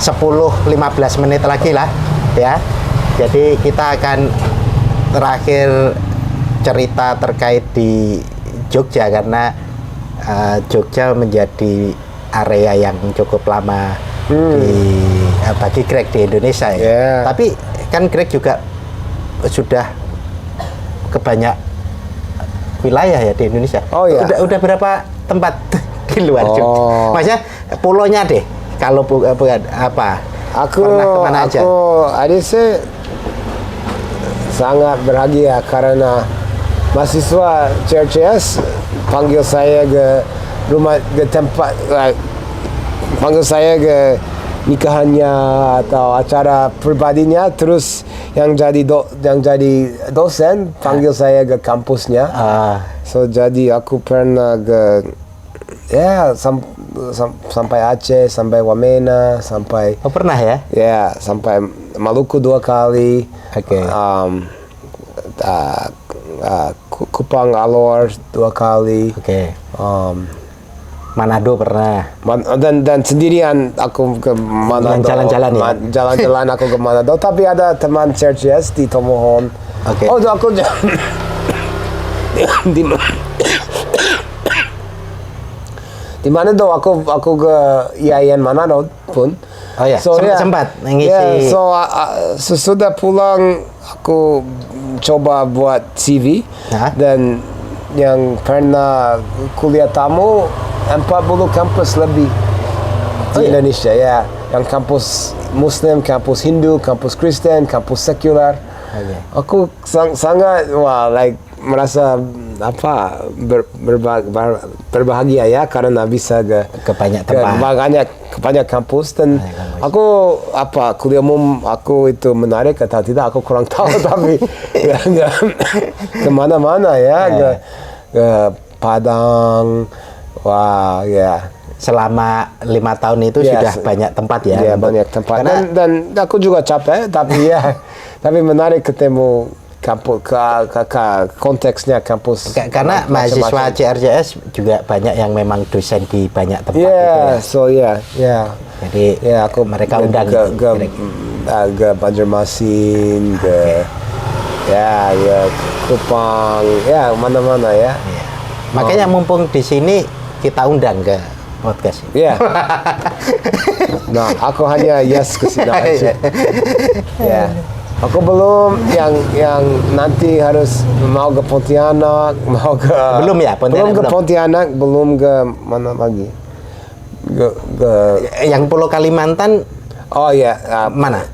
10-15 menit lagi lah ya. Jadi kita akan terakhir cerita terkait di Jogja, karena Jogja menjadi area yang cukup lama bagi Greg di Indonesia ya. Yeah. Tapi kan Greg juga sudah ke banyak wilayah ya di Indonesia. Oh, ya. Udah berapa tempat di luar Jogja? Maksudnya pulaunya deh. Kalau bukan apa? Pernah kemana aja? Adik saya sangat bahagia karena mahasiswa CRCS panggil saya ke rumah, ke tempat, panggil saya ke nikahannya atau acara pribadinya, terus yang jadi dosen panggil saya ke kampusnya. So jadi aku pernah ke sampai Aceh, sampai Wamena, sampai pernah ya? Ya, sampai Maluku 2 kali. Oke. Kupang Alor 2 kali. Oke. Manado pernah. Dan sendirian aku ke Manado. Yang jalan-jalan ya? Jalan-jalan aku ke Manado. Tapi ada teman CRCS di Tomohon. Oke. Oh, aku di Manado aku ke IAIN Manado pun. Oh ya, sempat mengisi. Sesudah pulang aku coba buat CV. Dan yang pernah kuliah tamu 40 kampus lebih di Indonesia ya. Yang kampus Muslim, kampus Hindu, kampus Kristen, kampus sekuler. Aku sangat merasa berbahagia ya karena bisa ke banyak tempat, ke banyak kampus. Dan aku kuliah umum aku itu menarik atau tidak aku kurang tahu tapi kemana-mana ya, ke Padang. Wah ya. Selama 5 tahun itu sudah banyak tempat ya. Iya, banyak tempat. Dan aku juga capek tapi tapi menarik ketemu kampus, konteksnya kampus. Karena mahasiswa CRCS juga banyak yang memang dosen di banyak tempat gitu ya. Jadi aku mereka undang ke Banjarmasin, ke Kupang, mana-mana ya. Makanya mumpung di sini kita undang ke podcast. Iya. Nah, aku hanya ke sini aja. Ya. Aku belum yang nanti harus mau ke Pontianak, mau ke belum ya, belum ke Pontianak, belum ke mana lagi? Yang Pulau Kalimantan. Oh ya, mana?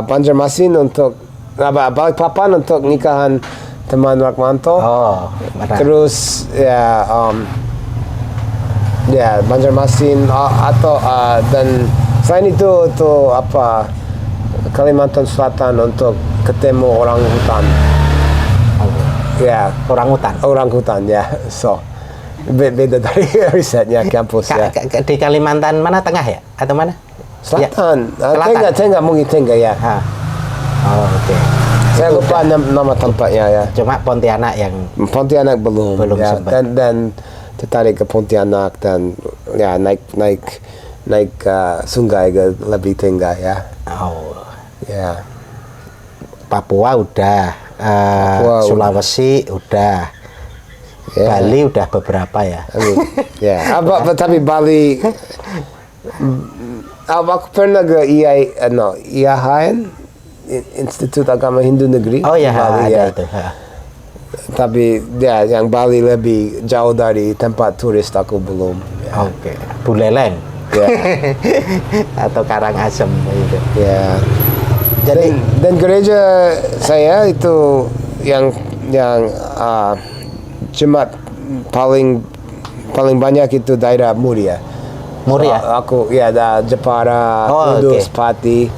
Banjarmasin untuk Balikpapan untuk nikahan teman Rakmanto. Mana? Terus Banjarmasin atau dan selain itu Kalimantan Selatan untuk ketemu orang hutan. Orang hutan ya. So beda dari risetnya kampus ya. Di Kalimantan mana, tengah ya atau mana? Selatan. Tengah mungkin tengah ya. Oke. Saya lupa nama tempatnya ya. Cuma Pontianak belum ya. sempat. Dan tertarik ke Pontianak dan naik sungai ke lebih tinggi ya. Ya. Papua udah, Sulawesi udah, Bali udah beberapa ya. Tapi Bali, aku pernah ke IAIN, Institut Agama Hindu Negeri. Oh ya, Bali, ada itu. Tapi ya yang Bali lebih jauh dari tempat turis aku belum. Ya. Oke. Buleleng. Ya. Atau Karangasem gitu. Ya. Jadi Dan gereja saya itu yang jemaat paling banyak itu daerah Muria. Muria. Aku ya ada Jepara, Oh, Kudus, oke. Pati.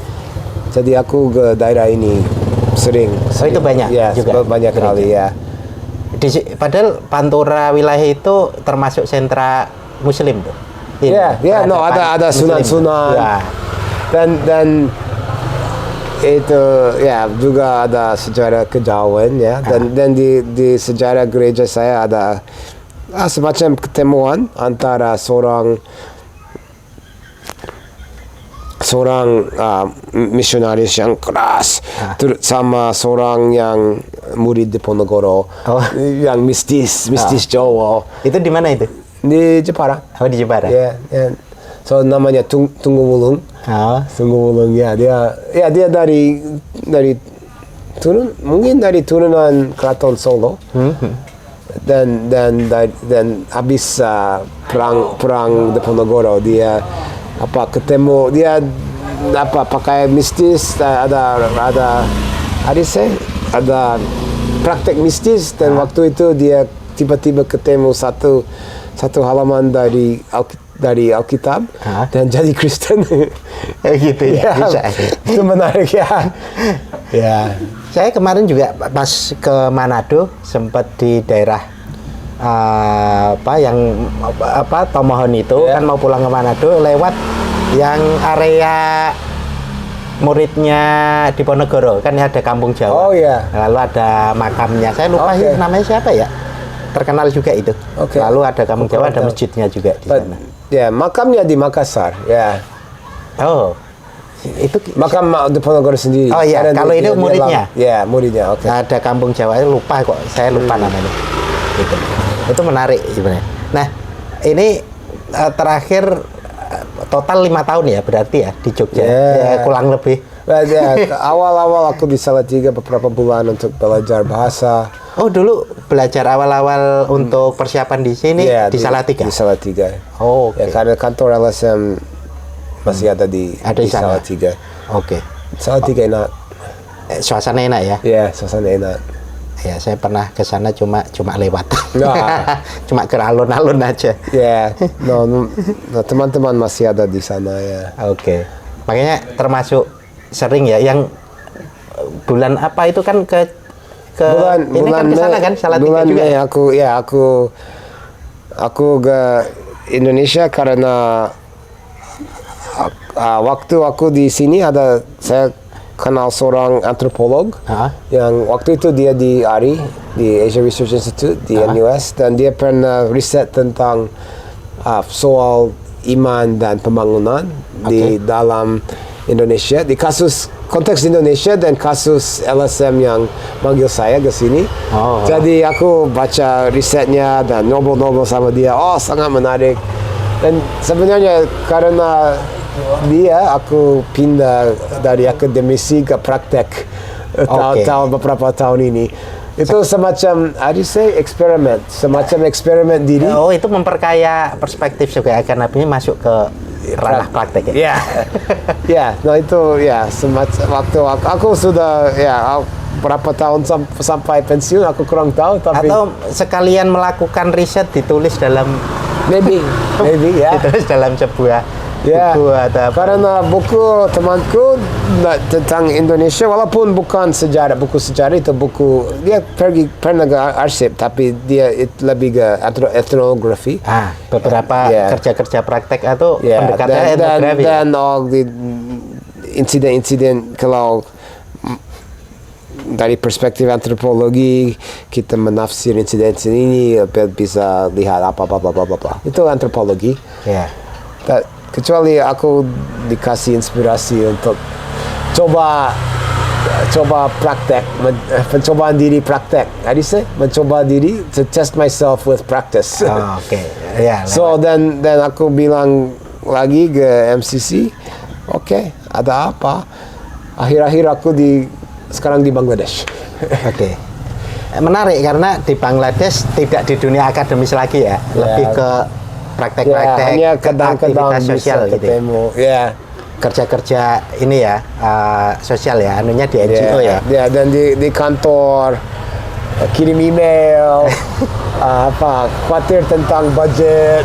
Jadi aku ke daerah ini sering. Oh, itu banyak Ya, juga banyak gereja. kali ya. Padahal Pantura wilayah itu termasuk sentra Muslim tuh. Ini, Ya, no ada Muslim. sunan-sunan. Ya. Dan itu ya juga ada sejarah kejawen ya. Dan di sejarah gereja saya ada semacam ketemuan antara seorang misionaris yang keras sama seorang yang murid di Ponorogo yang mistis Jawa. Itu di mana itu? Di Jepara. Oh, di Jepara. Ya. So namanya Tunggu Wulung. Oh. Tunggu Wulung ya dia dari mungkin dari turunan Keraton Solo. Dan habis perang di Ponorogo dia ketemu dia pakai mistis ada praktek mistis dan waktu itu dia tiba-tiba ketemu satu halaman dari Alkitab dan jadi Kristen. Gitu ya. Bisa. Itu menarik ya. Ya. Saya kemarin juga pas ke Manado sempat di daerah Tomohon itu kan mau pulang ke Manado lewat yang area muridnya di Ponorogo kan ada Kampung Jawa. Oh iya. Lalu ada makamnya. Saya lupa sih namanya siapa ya. Terkenal juga itu. Lalu ada Kampung Jawa, ada masjidnya juga di sana. Ya, makamnya di Makassar. Ya. Oh. Itu Makam di Ponorogo sendiri. Oh iya, kalau itu muridnya. Ya, muridnya. Oke. Ada Kampung Jawa, lupa kok. Saya lupa namanya. Gitu. Itu menarik sebenarnya. Nah, ini terakhir total 5 tahun ya berarti ya di Jogja. Ya, kurang lebih. Awal-awal aku di Salatiga beberapa bulan untuk belajar bahasa. Oh, dulu belajar awal-awal untuk persiapan di sini di Salatiga. Di Salatiga. Oh, oke. Ya, karena kantor LSM masih ada di sana. Salatiga. Oke. Salatiga enak. Suasana enak ya? Ya, suasana enak. Ya, saya pernah ke sana cuma lewat. Nah. Cuma ke alun-alun aja. Ya, no, teman-teman masih ada di sana ya. Oke. Makanya termasuk sering ya yang bulan apa itu kan ke ini kan ke sana kan Salatiga juga. Mei aku ke Indonesia karena waktu aku di sini saya kenal seorang antropolog yang waktu itu dia di ARI, di Asia Research Institute di NUS, dan dia pernah riset tentang soal iman dan pembangunan di dalam Indonesia, di konteks Indonesia dan kasus LSM yang manggil saya ke sini. Jadi aku baca risetnya dan ngobrol-ngobrol sama dia. Sangat menarik. Dan sebenarnya karena dia aku pindah dari akademisi ke praktek beberapa tahun ini. Itu semacam semacam eksperimen diri. Oh, itu memperkaya perspektif juga karena ini masuk ke ranah praktek ya. Ya, nah itu ya semacam waktu aku sudah berapa tahun sampai pensiun aku kurang tahu tapi atau sekalian melakukan riset ditulis dalam maybe ya. Ditulis dalam sebuah buku atau apa. Karena buku temanku tentang Indonesia walaupun bukan buku sejarah itu buku dia pernah ke arsip tapi dia lebih ke etnografi. Beberapa kerja-kerja praktek atau pendekatan etnografi. Dan all the insiden-insiden kalau dari perspektif antropologi kita menafsir insiden ini bisa lihat apa itu antropologi. Kecuali aku dikasih inspirasi untuk coba praktek, pencobaan diri praktek. Mencoba diri to test myself with practice. So dan aku bilang lagi ke MCC, ada apa? Akhir-akhir aku sekarang di Bangladesh. Menarik karena di Bangladesh tidak di dunia akademis lagi ya, lebih ke praktek-praktek hanya kadang-kadang aktivitas bisa sosial gitu. ketemu. Ya. Kerja-kerja ini ya, sosial ya, anunya di NGO ya. Ya, dan di kantor kirim email, khawatir tentang budget.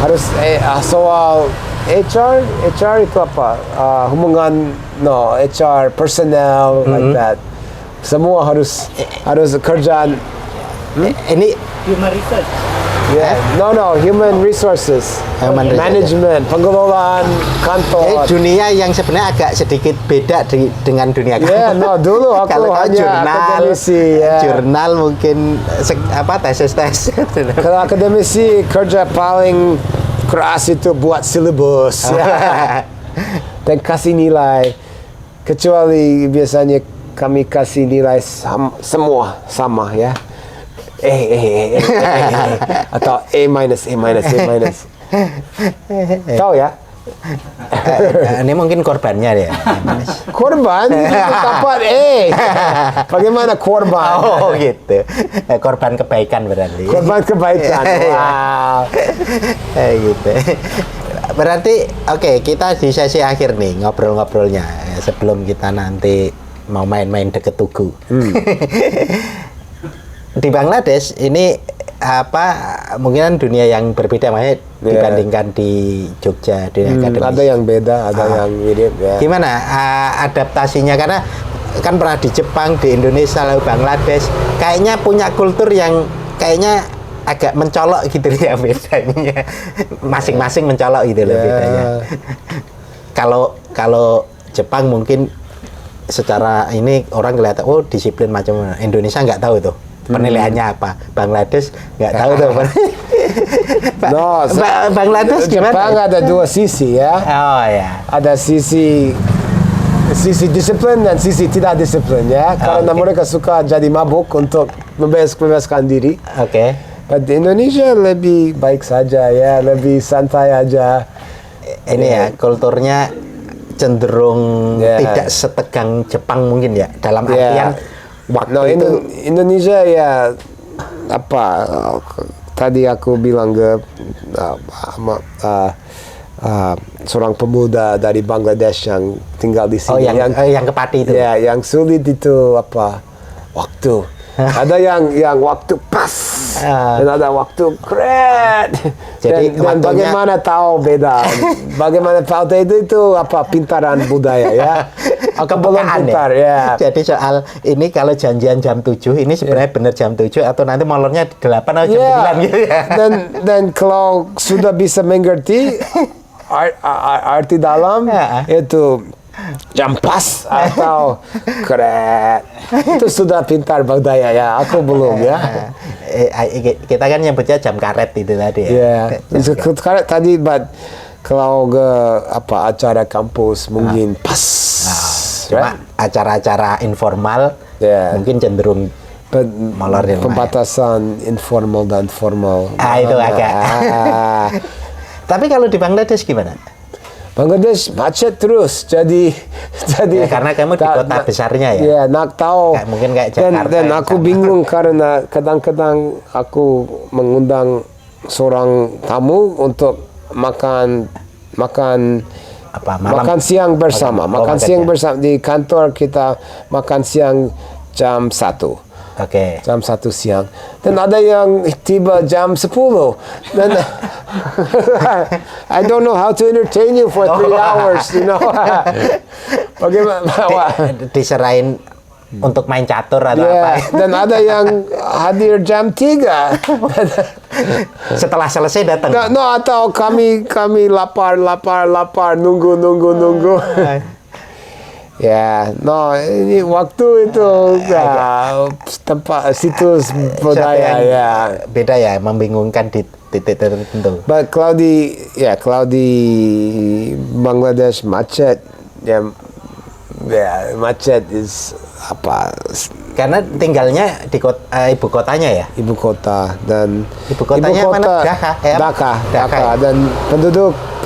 Harus soal HR itu apa? Hubungan HR personnel like that. Semua harus kerjaan. Ini Human research. Yeah. No, human resources. Management, pengelolaan kantor. dunia yang sebenarnya agak sedikit beda dengan dunia Yeah, kantor. dulu aku Kalau hanya jurnal, akademisi. Yeah. jurnal mungkin tesis. Kalau akademisi kerja paling keras itu buat silabus. Ya. Dan kasih nilai. Kecuali biasanya kami kasih nilai semua sama ya. Atau A-. Tahu ya? Ini mungkin korbannya ya. Korban dapat bagaimana korban? Oh gitu. Korban kebaikan berarti. Korban kebaikan. Wow. Gitu. Berarti oke, kita di sesi akhir nih ngobrol-ngobrolnya sebelum kita nanti mau main-main deket Tugu. Di Bangladesh ini mungkin dunia yang berbeda makanya dibandingkan di Jogja dunia akademis. Ada yang beda, ada yang mirip ya. Gimana adaptasinya, karena kan pernah di Jepang, di Indonesia, lalu Bangladesh, kayaknya punya kultur yang kayaknya agak mencolok gitu ya bedanya. Masing-masing mencolok gitu loh bedanya. Kalau Jepang mungkin secara ini orang kelihatan disiplin macam mana. Indonesia nggak tahu tuh penilaiannya apa. Bangladesh nggak tahu tuh. Bangladesh gimana? Jepang ada dua sisi ya. Oh ya. Ada sisi disiplin dan sisi tidak disiplin ya. Karena mereka suka jadi mabuk untuk membebaskan diri. Oke. Di Indonesia lebih baik saja ya, lebih santai aja. Ini ya kulturnya cenderung tidak setegang Jepang mungkin ya, dalam artian waktu itu. Indonesia ya tadi aku bilang seorang pemuda dari Bangladesh yang tinggal di sini. Yang ke Pati itu. Ya, yang sulit itu waktu. Ada yang waktu pas dan ada waktu keren. Jadi dan bagaimana tahu beda? Bagaimana tahu itu pintaran budaya ya? Aku belum pintar ya. Jadi soal ini kalau janjian jam 7 ini sebenarnya benar jam 7 atau nanti molornya 8 atau jam 9 gitu ya. Dan kalau sudah bisa mengerti arti dalam itu jam pas atau keren, itu sudah pintar budaya ya. Aku belum ya. Kita kan nyebutnya jam karet itu tadi ya. Karet tadi, kalau ke acara kampus mungkin pas. Cuma acara-acara informal mungkin cenderung molor. Pembatasan informal dan formal. Itu agak. Tapi kalau di Bangladesh gimana? Bangladesh macet terus, jadi karena kamu di kota besarnya ya. Ya, nak tahu. Mungkin kayak Jakarta. Dan aku bingung karena kadang-kadang aku mengundang seorang tamu untuk makan siang bersama. Makan siang bersama di kantor kita, makan siang jam 1. Oke. Jam 1 siang. Dan ada yang tiba jam 10. Dan I don't know how to entertain you for 3 hours, you know. Bagaimana? Diserahin untuk main catur atau apa. Dan ada yang hadir jam 3. Setelah selesai datang. Atau kami lapar, nunggu. Ini waktu itu tempat situs budaya ya. Beda ya, membingungkan di titik tertentu. Kalau di Bangladesh macet macet is karena tinggalnya di ibu kotanya ya. Ibu kota dan ibu kotanya mana? Dhaka. Dan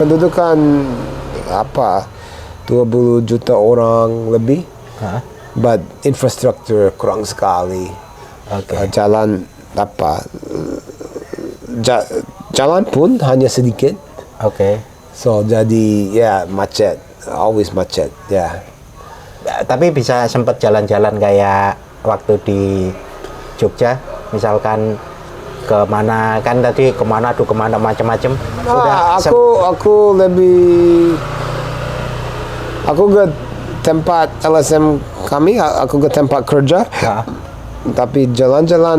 pendudukan 20 juta orang lebih. but infrastruktur kurang sekali. Oke. Jalan apa? Jalan pun hanya sedikit. Oke. So jadi ya macet, always macet. Ya. Tapi bisa sempat jalan-jalan kayak waktu di Jogja, misalkan kemana kan tadi kemana tuh kemana macam-macam. Aku ke tempat LSM kami, aku ke tempat kerja. Ya. Tapi jalan-jalan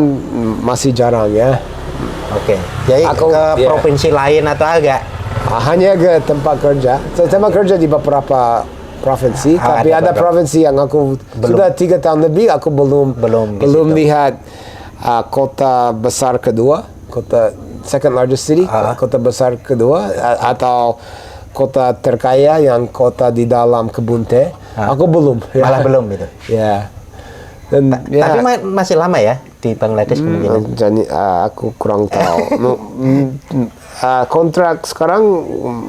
masih jarang ya. Oke. Jadi Aku- ke ya. provinsi lain atau agak? Hanya ke tempat kerja. So, tempat kerja di beberapa provinsi, tapi ada beberapa. provinsi yang aku sudah 3 tahun lebih aku belum Belum di situ. lihat kota besar kedua, kota second largest city, kota besar kedua atau kota terkaya yang kota di dalam kebun teh. Aku belum. Malah belum itu. Ya. Dan Tapi masih lama ya di Bangladesh kemungkinan. jadi aku kurang tahu. Kontrak sekarang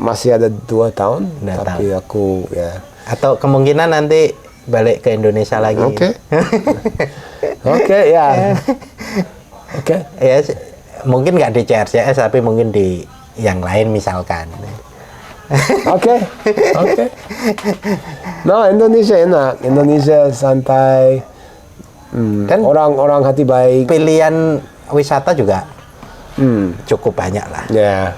masih ada 2 tahun, Dua tapi aku ya. Atau kemungkinan nanti balik ke Indonesia lagi. Oke. Oke ya. Oke. Ya, mungkin nggak di CRCS tapi mungkin di yang lain misalkan. Oke. No, Indonesia enak. Indonesia santai. Kan Orang-orang hati baik. pilihan wisata juga cukup banyak lah. Ya.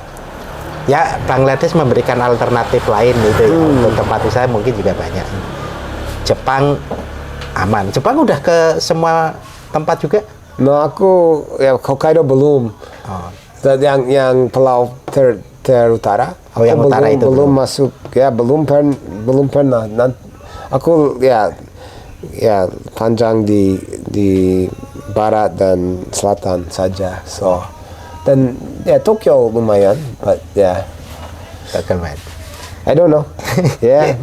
Ya, Bangladesh memberikan alternatif lain itu ya, untuk tempat wisata mungkin juga banyak. Jepang aman. Jepang udah ke semua tempat juga. No, aku ya Hokkaido belum. Oh, Dan yang pulau terutara. Oh, yang aku utara itu belum belum. masuk. Ya belum pernah. Aku ya panjang di barat dan selatan saja. So dan ya Tokyo lumayan, but ya keren. I don't know.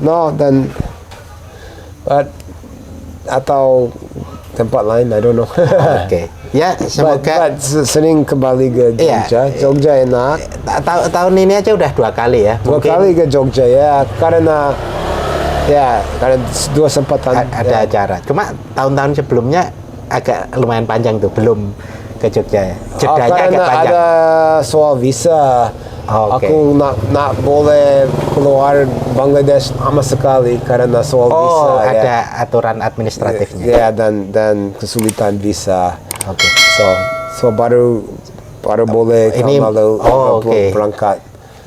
No dan but atau tempat lain I don't know. Oke. Ya, semoga But sering kembali ke Iya. Jogja. Jogja enak. tahun ini aja udah 2 kali ya. 2 Mungkin kali ke Jogja ya karena 2 sempatan ada acara. Cuma tahun-tahun sebelumnya agak lumayan panjang tuh, belum ke Jogja ya. Jedanya agak karena panjang. ada soal visa. Oh, oke. Aku nak boleh keluar Bangladesh sama sekali karena soal visa. Oh, ada aturan administratifnya. Ya dan kesulitan visa. Oke. So baru boleh Ini- tahun lalu oke. berangkat.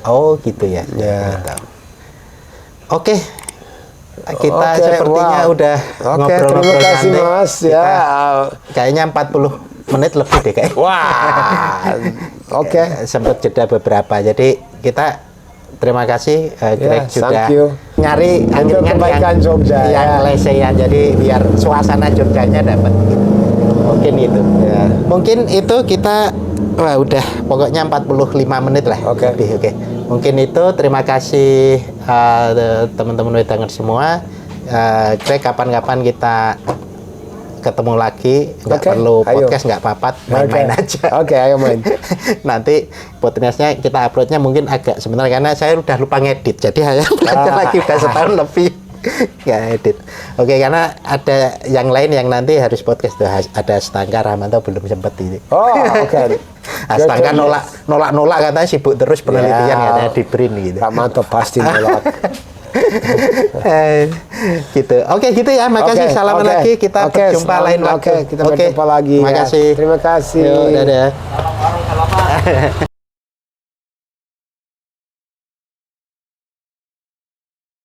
Oh, gitu ya. Ya. Nggak tahu. Oke. Kita Oke, sepertinya wow. udah Oke, ngobrol-ngobrol terima kasih santai. Mas. Kita Ya. kayaknya 40 menit lebih deh kayak. Wah. Oke. Sempat jeda beberapa. Jadi kita terima kasih Greg Yeah, sudah thank you. nyari Untuk kebaikan Jogja, yang ya. lesehan, jadi biar suasana Jogjanya dapat. Mungkin itu. Ya. Mungkin itu kita udah pokoknya 45 menit lah. Oke. Lebih, oke. Mungkin itu terima kasih teman-teman wedangan semua. Greg kapan-kapan kita ketemu lagi, nggak Oke, perlu ayo. podcast, nggak apa-apa, main-main aja. Oke, ayo main. Nanti podcastnya kita uploadnya mungkin agak sebentar karena saya udah lupa ngedit, jadi saya belajar lagi udah setahun lebih nggak edit. Oke, karena ada yang lain yang nanti harus podcast tuh, ada Stangka Rahmanto belum sempet ini. Oh, oke. Stangka nolak katanya sibuk terus penelitian Ya. katanya di BRIN gitu. Rahmanto pasti nolak. Gitu. Oke, gitu ya. Makasih. Oke, Salaman oke. lagi. Kita Oke, berjumpa lain waktu. Oke, kita berjumpa lagi. Terima Ya. kasih. Terima kasih. Yuk, dadah.